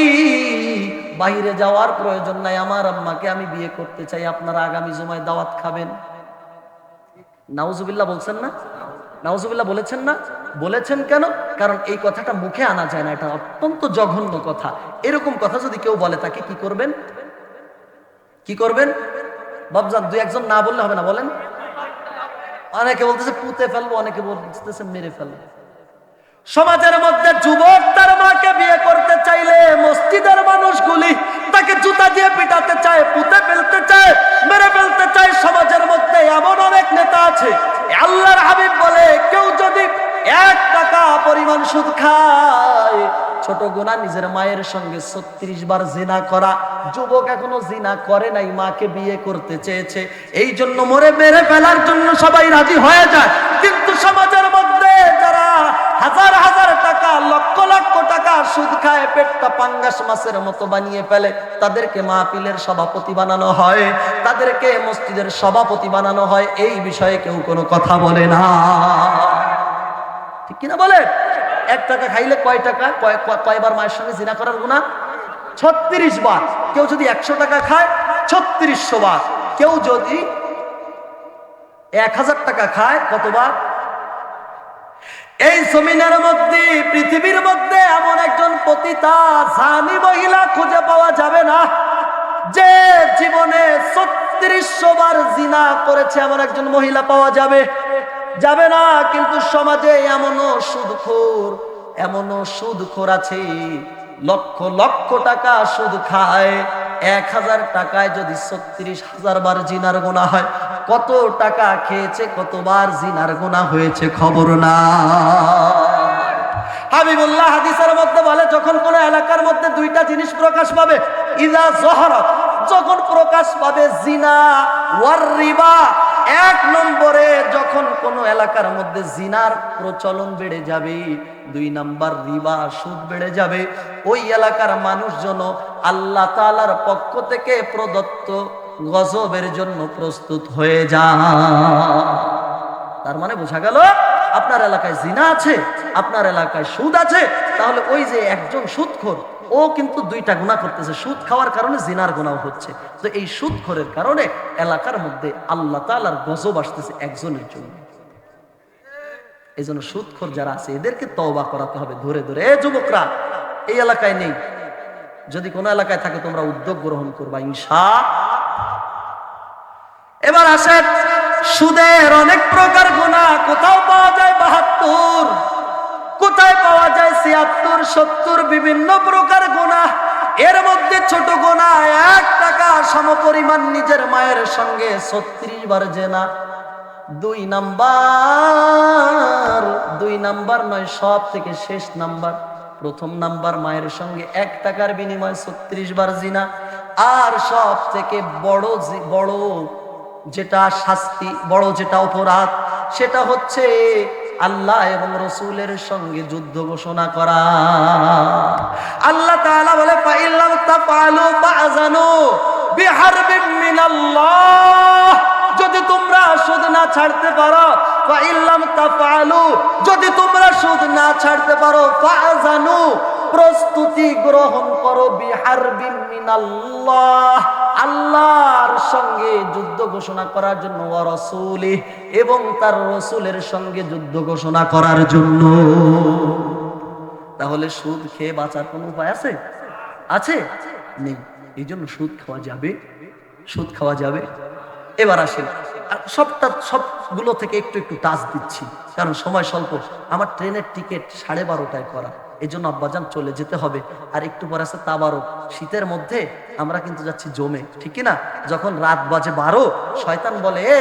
বাইরে যাওয়ার প্রয়োজন নাই, আমার আম্মাকে আমি বিয়ে করতে চাই, আপনারা আগামী জুমায় দাওয়াত খাবেন। নাউজুবিল্লাহ বলছেন না? নাউজুবিল্লাহ বলেছেন না? বলেছেন কেন? কারণ এই কথাটা মুখে আনা যায় না, এটা অত্যন্ত জঘন্য কথা। এরকম কথা যদি কেউ বলে তাকে কি করবেন? কি করবেন বাবজান? 2-1 জন না বললে হবে না, বলেন। অনেকে বলতেছে পুঁতে ফেলবো, অনেকে বলতেছে মেরে ফেলবো। সমাজের মধ্যে যুবক তার মাকে বিয়ে করতে চাইলে মসজিদের মানুষগুলি তাকে জুতা দিয়ে পিটাতে চায়, পুঁতে ফেলতে চায়, মেরে ফেলতে চায়। সমাজের মধ্যে এমন অনেক নেতা আছে। আল্লাহর হাবিব বলে কেউ যদি 1 টাকা পরিমাণ সুদ খায়, ছোট গুনাহ নিজের মায়ের সঙ্গে 36 বার জিনা করা। যুবক এখনো জিনা করে নাই, মাকে বিয়ে করতে চেয়েছে, এই জন্য মেরে ফেলার জন্য সবাই রাজি হয়ে যায়। কিন্তু সমাজের মধ্যে যারা হাজার হাজার টাকা, লক্ষ লক্ষ টাকা সুদ খায়, পেটটা পাঙ্গাস মাছের মতো বানিয়ে ফেলে, তাদেরকে মাহফিলের সভাপতি বানানো হয়, তাদেরকে মসজিদের সভাপতি বানানো হয়। এই বিষয়ে কেউ কোনো কথা বলে না, ঠিক কিনা বলে? 1 টাকা খাইলে কয় টাকা, কয়বার মায়ের সঙ্গে জিনা করার গুনাহ? 36 বার। কেউ যদি 100 টাকা খায় 3600 বার। কেউ যদি 1000 টাকা খায় কতবার? এই জমিনের মধ্যে, পৃথিবীর মধ্যে এমন একজন পতিতা জানি মহিলা খুঁজে পাওয়া যাবে না যে জীবনে 3600 বার জিনা করেছে, এমন একজন মহিলা পাওয়া যাবে না। কিন্তু সমাজে এমনও সুদখোর আছে, লক্ষ লক্ষ টাকা সুদ খায়। 1000 টাকায় যদি 36,000 বার জিনার গুনাহ হয়, কত টাকা খেয়েছে, কতবার জিনার গুনাহ হয়েছে খবর না। হাবিবুল্লাহ হাদিসের মধ্যে বলে যখন কোন এলাকার মধ্যে 2টা জিনিস প্রকাশ পাবে, ইযা যহরাত, যখন প্রকাশ পাবে জিনা ওয়ার রিবা। 1 নম্বরে যখন কোন এলাকার মধ্যে জিনার প্রচলন বেড়ে যাবে, 2 নাম্বার রিবা, সুদ বেড়ে যাবে, ওই এলাকার মানুষজন আল্লাহ তাআলার পক্ষ থেকে প্রদত্ত গজবের জন্য প্রস্তুত হয়ে যায়। তার মানে বোঝা গেল আপনার এলাকায় জিনা আছে, আপনার এলাকায় সুদ আছে, তাহলে ওই যে একজন সুদখোর ও কিন্তু দুইটা গুনাহ করতেছে, সুদ খাওয়ার কারণে জিনার গুনাহ হচ্ছে। তো এই সুদখোরের কারণে এলাকার মধ্যে আল্লাহ তাআলার গজব আসতেছে একজনের জন্য। এই জন্য সুদখোর যারা আছে এদেরকে তওবা করাতে হবে ধরে ধরে। এ যুবকরা, এই এলাকায় নেই, যদি কোনো এলাকায় থাকে তোমরা উদ্যোগ গ্রহণ করবা ইনশাআল্লাহ। এবার আসেন, সুদের অনেক প্রকার গুনাহ। কোথাও পাওয়া যায় 72, কোথায় পাওয়া যায় 76, 70, বিভিন্ন প্রকার গুনাহ। এর মধ্যে ছোট গুনাহ 1 টাকা সমপরিমাণ নিজের মায়ের সঙ্গে 36 বার জেনা। 2 নাম্বার নয়, সব থেকে শেষ নাম্বার। প্রথম নাম্বার মায়ের সঙ্গে 1 টাকার বিনিময়ে 36 বার জিনা। আর সব থেকে বড় যেটা শাস্তি, বড় যেটা অপরাধ, সেটা হচ্ছে আল্লাহ এবং রসুলের সঙ্গে যুদ্ধ ঘোষণা করা। আল্লাহ তাআলা বলে ফাইল্লাম তাফআলু ফাআযানু বিহারবিম মিনাল্লাহ, যদি তোমরা সুদ না ছাড়তে পারো, ফাইল্লাম তাফআলু, যদি তোমরা সুদ না ছাড়তে পারো, ফাআযানু, প্রস্তুতি গ্রহণ করো, বিহারবিম মিনাল্লাহ, আল্লাহর সঙ্গে যুদ্ধ ঘোষণা করার জন্য, ওয়া রাসূলিহি, এবং তার রাসূলের সঙ্গে যুদ্ধ ঘোষণা করার জন্য। তাহলে সুদ খেয়ে বাঁচার কোনো উপায় আছে? আছে? নেই। এই জন্য সুদ খাওয়া যাবে, সুদ খাওয়া যাবে। এবার আসেন, সবগুলো থেকে একটু একটু টাচ দিচ্ছি, কারণ সময় স্বল্প। আমার ট্রেনের টিকিট 12:30টায় করা, এই জন্য আব্বাজান চলে যেতে হবে। আর একটু পরে আছে তাবারক। শীতের মধ্যে আমরা কিন্তু যাচ্ছি জমে, ঠিক না? যখন রাত বাজে 12, শয়তান বলে এ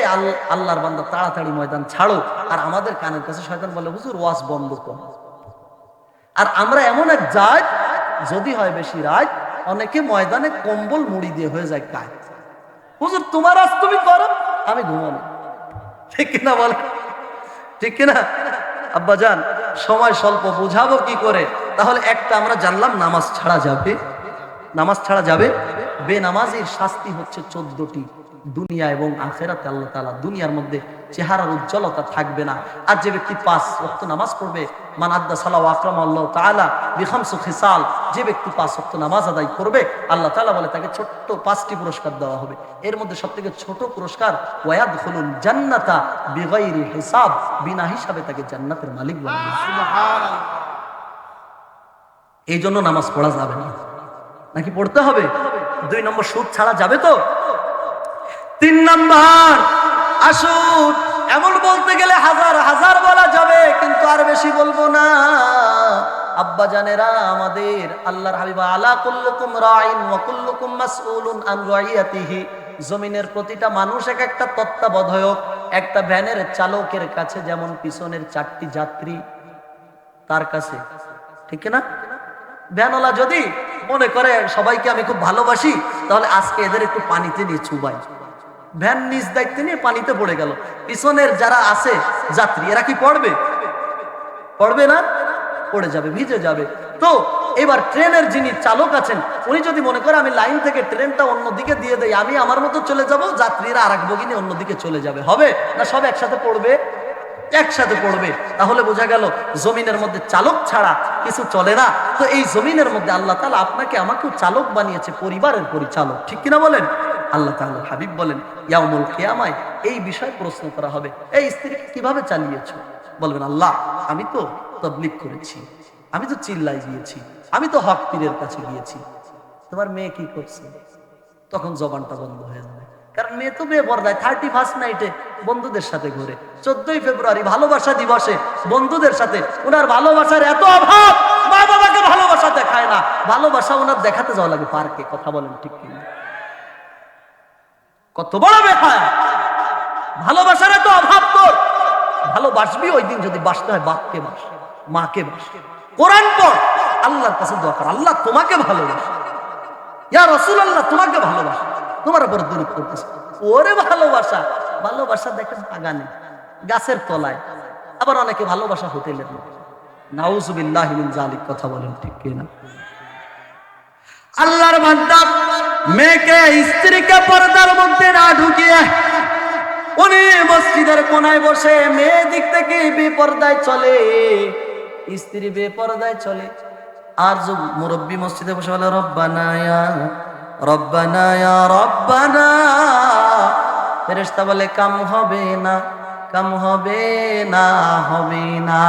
আল্লাহর বান্দা তাড়াতাড়ি ময়দান ছাড়ো, আর আমাদের কানের কাছে শয়তান বলে হুজুর ওয়াজ বন্ধ কর। আর আমরা এমন এক জাত, যদি হয় বেশি রাত, অনেকে ময়দানে কম্বল মুড়ি দিয়ে হয়ে যায় কাজ। হুজুর তোমার আজ তুমি করো, আমি ঘুমানো, ঠিক কিনা বলে? ঠিক কিনা আব্বাজান? সময় স্বল্প, বুঝাবো কি করে? তাহলে একটা আমরা জানলাম, নামাজ ছাড়া যাবে। নামাজ ছাড়া যাবে। বেনামাজির শাস্তি হচ্ছে 14টি, দুনিয়া এবং আখিরাতে। আল্লাহ তাআলা দুনিয়ার মধ্যে চেহারার উজ্জ্বলতা থাকবে না। আর যে ব্যক্তি 5 ওয়াক্ত নামাজ পড়বে, মান আদ্দা সালাহ আকরাম আল্লাহ তাআলা বিখামসু খিসাল, যে ব্যক্তি 5 ওয়াক্ত নামাজ আদায় করবে, আল্লাহ তাআলা বলে তাকে ছোট্ট 5টি পুরস্কার দেওয়া হবে। এর মধ্যে সবথেকে ছোট পুরস্কার ওয়ায়াদখুলুল জান্নাতা বিগাইরি হিসাব, বিনা হিসাবে তাকে জান্নাতের মালিক বানাবে। সুবহানাল্লাহ। এই জন্য নামাজ পড়া যাবে না, নাকি পড়তে হবে? 2 নম্বর, সুদ ছাড়া যাবে তো? 3 নম্বর, আসুন, এমন বলতে গেলে হাজার হাজার বলা যাবে, কিন্তু আর বেশি বলবো না। আব্বা জানেরা, আমাদের আল্লাহর হাবিব, আলা কুল্লুকুম রাইন ওয়া কুল্লুকুম মাসউলুন আন রাইয়াতিহি, জমিনের প্রতিটা মানুষ এক একটা তত্ত্বাবধায়ক। একটা ভ্যানের চালকের কাছে যেমন পিছনের 4টি যাত্রী তার কাছে, ঠিক না? ভ্যানওয়ালা যদি মনে করে সবাইকে আমি খুব ভালোবাসি, তাহলে আজকে এদের একটু পানিতে নিয়ে চুবাই। ভ্যান নিজ দায়িত্বে নিয়ে পানিতে পড়ে গেল, পিছনের যারা আছে যাত্রী, এরা কি পড়বে? পড়বে না, পড়ে যাবে, ভিজে যাবে। তো এবার ট্রেনের যিনি চালক আছেন, উনি যদি মনে করে আমি লাইন থেকে ট্রেনটা অন্যদিকে দিয়ে দেই, আমি আমার মতো চলে যাব, যাত্রীরা আরেক বগি নিয়ে অন্যদিকে চলে যাবে, হবে না? সব একসাথে পড়বে, একসাথে পড়বে। তাহলে বোঝা গেল জমিনের মধ্যে চালক ছাড়া কিছু চলে না। তো এই জমিনের মধ্যে আল্লাহ তাআলা আপনাকে আমাকেও চালক বানিয়েছে, পরিবারের পরিচালক, ঠিক কিনা বলেন? আল্লাহ তাআলা হাবিব বলেন, ইয়াউমুল কিয়ামায় এই বিষয়ে প্রশ্ন করা হবে, এই স্ত্রীকে কিভাবে চালিয়েছো? বলবেন, আল্লাহ আমি তো তাবলীগ করেছি, আমি তো চিল্লাই গিয়েছি, আমি তো হক পীরের কাছে গিয়েছি। তোমার মেয়ে কি করছে? তখন জবানটা বন্ধ হয়ে যাবে, কারণ মেয়ে তো বেপরদায় 31st নাইটে বন্ধুদের সাথে ঘুরে। 14ই ফেব্রুয়ারি ভালোবাসা দিবসে বন্ধুদের সাথে, ওনার ভালোবাসার এত অভাব, মা বাবাকে ভালোবাসা দেখায় না, ভালোবাসা ওনার দেখাতে যাওয়া লাগে পার্কে। কথা বলেন ঠিক কিনা? কত বড় বেহায়া! ভালোবাসার এত অভাব তোর। ভালোবাসবি ওই দিন যদি বাসতে হয় বাপকে বাস, মাকে বাস, কোরআন পড়, আল্লাহর কাছে দোয়া কর, আল্লাহ তোমাকে ভালোবাসে, ইয়া রাসূলুল্লাহ তোমাকে ভালোবাসে, তোমার উপর দরুদ করতেছে। ওরে ভালোবাসা, ভালোবাসা দেখেন বাগানে, গাছের তলায়, আবার অনেকে ভালোবাসা হোটেলের মধ্যে। নাউযুবিল্লাহি মিন যালিক। কথা বলেন ঠিক কিনা? আল্লাহর বান্দা মেয়েকে, স্ত্রীকে পর্দার মধ্যে না ঢুকিয়ে উনি মসজিদের কোনায় বসে মেয়ে দিক থেকে বেপরদায় চলে, স্ত্রী বেপরদায় চলে, আর যে মুরব্বী মসজিদে বসে বলে রব্বানা ইয়া রব্বানা ইয়া রব্বানা, ফেরেশতা বলে কাম হবে না, কাম হবে না, হবে না।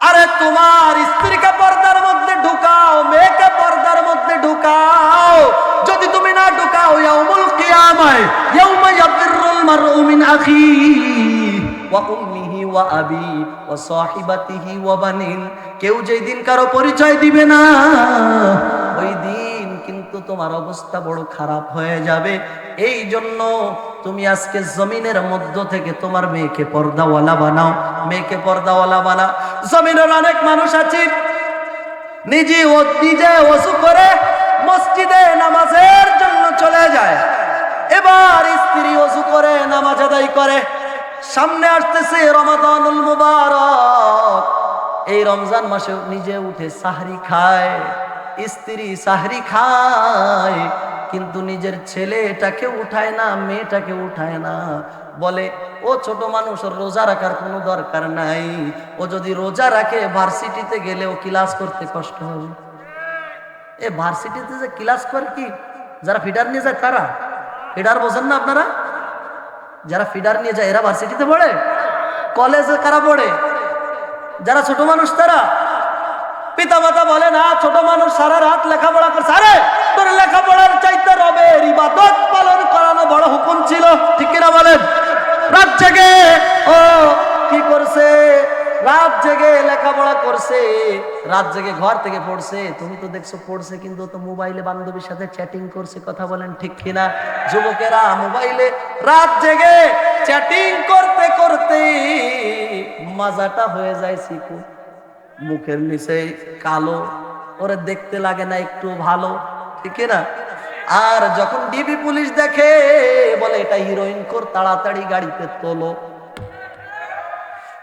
আরে তোমার স্ত্রীকে পর্দার মধ্যে ঢুকাও, মেয়েকে পর্দার মধ্যে ঢুকাও, যদি তুমি না ঢুকাও ইয়াউমুল কিয়ামায় ইয়াউমা ইয়াফিরুল মারউ মিন আখিহি ওয়া উম্মিহি ওয়া আবি ওয়া সাহিবাতিহি ওয়া বানিন, কেউ যেই দিন কারো পরিচয় দিবে না ওই দিন কিন্তু তোমার অবস্থা বড় খারাপ হয়ে যাবে। এই জন্য তুমি আজকে জমিনের মধ্য থেকে তোমার মেয়েকে পর্দাওয়ালা বানাও, মেয়েকে পর্দাওয়ালা বানাও। জমিনের অনেক মানুষ আছে নিজে ওযু করে মসজিদে নামাজের জন্য চলে যায়, এবার স্ত্রী ওযু করে নামাজ আদায় করে, সামনে আসতেছে রমাদানুল মুবারক, এই রমজান মাসে নিজে উঠে সাহরি খায়, স্ত্রী সাহরি খায়, কিন্তু নিজের ছেলেটাকে উঠায় না, মেয়েটাকে উঠায় না। বলে ও ছোট মানুষ, ওর রোজা রাখার কোনো দরকার নাই, ও যদি রোজা রাখে ভার্সিটিতে গেলেও ক্লাস করতে কষ্ট হবে। এ ভার্সিটিতে যে ক্লাস করে কি, যারা ফিডার নিয়ে যায় তারা, ফিডার বোঝেন না আপনারা, যারা ফিডার নিয়ে যায় এরা ভার্সিটিতে পড়ে? কলেজে কারা পড়ে? যারা ছোট মানুষ তারা। পিতা মাতা বলে না ছোট মানুষ সারা রাত লেখাপড়া করছে, আরে তোর লেখাপড়ার চাইতে রবের ইবাদত পালন করানো বড় হুকুম ছিল, ঠিক কিনা বলেন? রাত জেগে ও কি করছে, রাত জেগে লেখাপড়া করছে, রাত জেগে ঘর থেকে পড়ছে, তুমি তো দেখছো পড়ছে, কিন্তু তো মোবাইলে বান্ধবীর সাথে চ্যাটিং করছে, কথা বলেন ঠিক কিনা? যুবকেরা মোবাইলে রাত জেগে চ্যাটিং করতে করতে মাজাটা হয়ে যায় চিকু, মুখের নিচে কালো, ওরে দেখতে লাগে না একটু ভালো, ঠিক না? আর যখন ডিবি পুলিশ দেখে বলে এটা হিরোইন খোর, তাড়াতাড়ি গাড়িতে তোলো।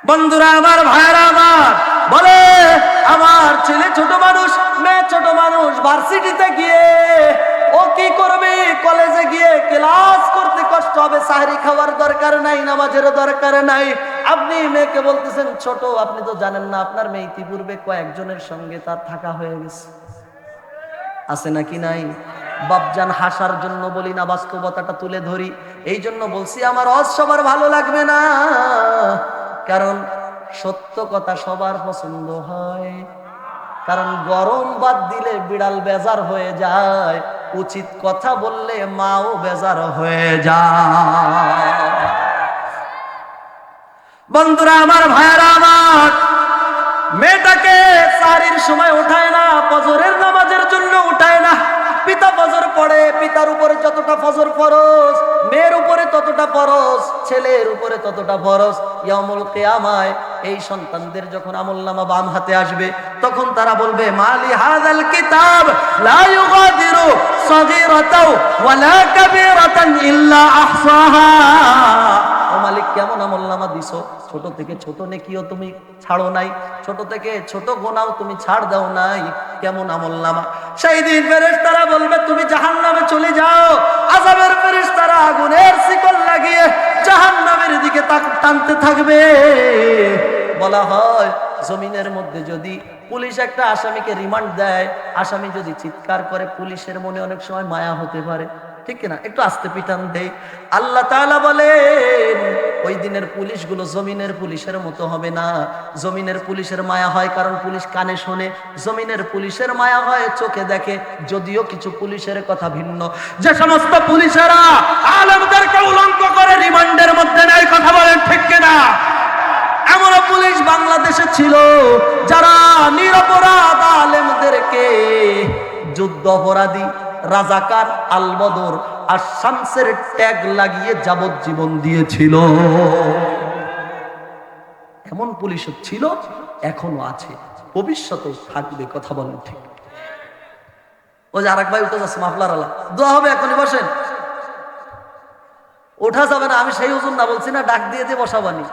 বন্ধুরা আমার, ভাইরা আমার, বলে আমার ছেলে ছোট মানুষ, মেয়ে ছোট মানুষ, ভার্সিটিতে গিয়ে ও কি করবে, কলেজে গিয়ে ক্লাস করতে কষ্ট হবে, সাহরি খাওয়ার দরকার নাই, নামাজেরও দরকার নাই। আপনি মেয়েকে বলতেছেন ছোট, আপনি তো জানেন না আপনার মেয়ে ইতিপূর্বে কয়েকজনের সঙ্গে তার থাকা হয়ে গেছে, আছে নাকি নাই? বাপজান হাসার জন্য বলি না, বাস্তবতাটা তুলে ধরি। এই জন্য বলছি আমার ওয়াজ সবার ভালো লাগবে না, কারণ সত্য কথা সবার পছন্দ হয়, কারণ গরম ভাত দিলে বিড়াল বেজার হয়ে যায়, উচিত কথা বললে মাও বেজার হয়ে যায়। বন্ধুরা আমার, ভাইরা আমার, মেয়েটাকে সারির সময় উঠায় না, ফজরের নামাজের জন্য উঠায় না। পিতা ফজর পড়ে, পিতার উপরে যতটা ফজর ফরজ, মেয়ের উপরে ততটা ফরজ, ছেলের উপরে ততটা ফরজ। ইয়াউমুল কিয়ামায় এই সন্তানদের যখন আমলনামা বাম হাতে আসবে, তখন তারা বলবে মালি হাযাল কিতাব লা ইউগাদিরু সাগীরাতাও ওয়ালা কাবীরাতান ইল্লা আহসাহা। ও মালিক, কেমন আমলনামা দিছো, ছোট থেকে ছোট নেকিও তুমি ছাড়ো নাই, ছোট থেকে ছোট গুনাহও তুমি ছাড় দাও নাই, কেমন আমলনামা। সেই দিন ফেরেশতারা বলবে তুমি জাহান্নামে চলে যাও, আযাবের ফেরেশতারা আগুনের শিকল লাগিয়ে জাহান্নামের দিকে টানতে থাকবে। বলা হয় জমিনের মধ্যে যদি পুলিশ একটা আসামিকে রিমান্ড দেয়, আসামি যদি চিৎকার করে, পুলিশের মনে অনেক সময় মায়া হতে পারে, ঠিক কিনা? একটু আস্তে পিটান দেয়। আল্লাহ তাআলা বলেন ওই দিনের পুলিশগুলো জমিনের পুলিশের মতো হবে না। জমিনের পুলিশের মায়া হয় কারণ পুলিশ কানে শোনে, জমিনের পুলিশের মায়া হয় চোখে দেখে, যদিও কিছু পুলিশের কথা ভিন্ন। যে সমস্ত পুলিশেরা আলেমদেরকে উলঙ্গ করে রিমান্ডের মধ্যে নেয়, কথা বলেন ঠিক কিনা? এমন পুলিশ বাংলাদেশে ছিল যারা নিরপরাধ আলেমদেরকে যুদ্ধ অপরাধী, রাজাকার, আলবদর আর শামসের ট্যাগ লাগিয়ে যাবজ্জীবন দিয়েছিল। এমন পুলিশ ছিল, এখনো আছে, ভবিষ্যতেও থাকবে, কথা বলেন ঠিক? ও যে আরেক ভাই উঠে যাচ্ছে মাফলার আলা, দোয়া হবে, এখনই বসেন। ওঠা যাবে না, আমি সেই ওজন না বলছি না, ডাক দিয়ে দিয়ে বসাবানি।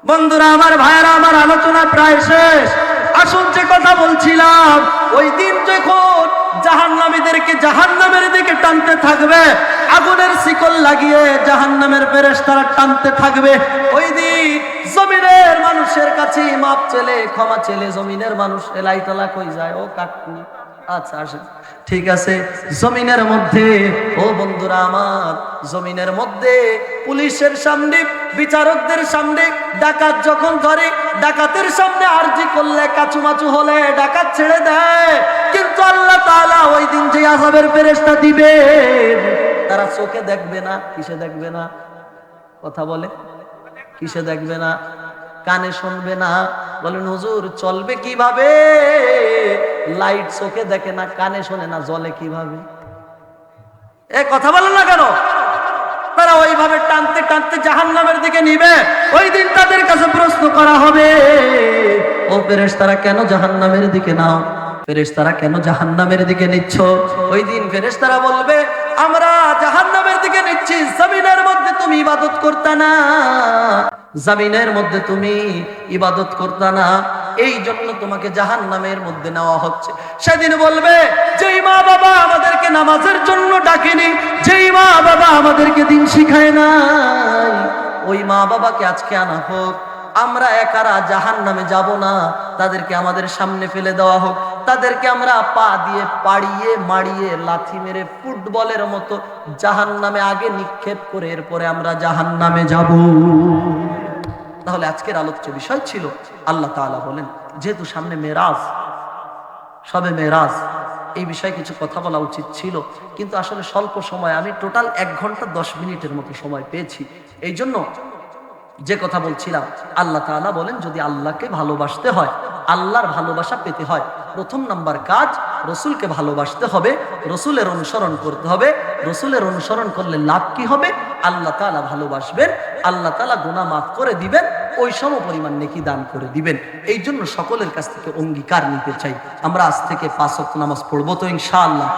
বন্ধুরা আমার, ভাইয়েরা আমার, আলোচনা প্রায় শেষ। আসুন যে কথা বলছিলাম, ওই দিন যখন জাহান্নামীদেরকে জাহান্নামের দিকে টানতে থাকবে, আগুনের শিকল লাগিয়ে জাহান্নামের ফেরেশতারা টানতে থাকবে। ওই দিন জমিনের মানুষের কাছে মাপ চেলে, ক্ষমা চেলে জমিনের মানুষ এলাইতলা কই যায়, ও কাকু আচ্ছা আসেন, ঠিক আছে। জমিনের মধ্যে, ও বন্ধুরা আমার, জমিনের মধ্যে পুলিশের সামনে, বিচারকদের সামনে ডাকাত যখন ধরে, ডাকাতের সামনে আরজি করলে, কাচুমাচু হলে ডাকাত ছেড়ে দেয়। কিন্তু আল্লাহ তাআলা ওই দিন যে আযাবের ফেরেশতা দিবে, তারা চোখে দেখবে না। কিসে দেখবে না? কথা বলে, কিসে দেখবে না? কানে শুনবে না। বলেন হুজুর চলবে কিভাবে? লাইট চোখে দেখে না, কানে শোনে না, জ্বলে কিভাবে? এ কথা বলেন না কেন? তারা ওইভাবে টানতে টানতে জাহান্নামের দিকে নিবে। ওই দিন তাদের কাছে প্রশ্ন করা হবে, ও ফেরেশতারা কেন জাহান্নামের দিকে নাও? ফেরেশতারা কেন জাহান্নামের দিকে নিচ্ছ? ওই দিন ফেরেশতারা বলবে, আমরা জাহান্নামের দিকে নিচ্ছি, জমিনের মধ্যে তুমি ইবাদত করতা না, জমিনের মধ্যে তুমি ইবাদত করতা না, এই জন্য তোমাকে জাহান্নামের মধ্যে নেওয়া হচ্ছে। সেদিন বলবে, যেই মা বাবা আমাদেরকে নামাজের জন্য ডাকেনি, যেই মা বাবা আমাদেরকে দিন শিখায় নাই, ওই মা বাবাকে আজকে আনা হোক, আমরা একারা জাহান্নামে যাব না, তাদেরকে আমাদের সামনে ফেলে দেওয়া হোক, তাদেরকে আমরা পা দিয়ে পাড়িয়ে মারিয়ে লাথি মেরে ফুটবলের মতো জাহান্নামে আগে নিক্ষেপ করে এরপরে আমরা জাহান্নামে যাব। তাহলে আজকের আলোচ্য বিষয় ছিল, আল্লাহ তাআলা বলেন, যেহেতু সামনে মেরাজ, সবে মেরাজ, এই বিষয়ে কিছু কথা বলা উচিত ছিল, কিন্তু আসলে স্বল্প সময়, আমি টোটাল 1 ঘন্টা 10 মিনিটের মতো সময় পেয়েছি। এই জন্য যে কথা বলছিলাম, আল্লাহ তাআলা বলেন, যদি আল্লাহকে ভালোবাসতে হয়, আল্লাহর ভালোবাসা পেতে হয়, প্রথম নাম্বার কাজ রসুলকে ভালোবাসতে হবে, রসুলের অনুসরণ করতে হবে। রসুলের অনুসরণ করলে লাভ কি হবে? আল্লাহ তাআলা ভালোবাসবেন, আল্লাহ তাআলা গুনাহ মাফ করে দিবেন, ওই সম পরিমাণ নেকি দান করে দিবেন। এই জন্য সকলের কাছ থেকে অঙ্গীকার নিতে চাই, আমরা আজ থেকে 5 ওয়াক্ত নামাজ পড়বো তো ইনশাআল্লাহ?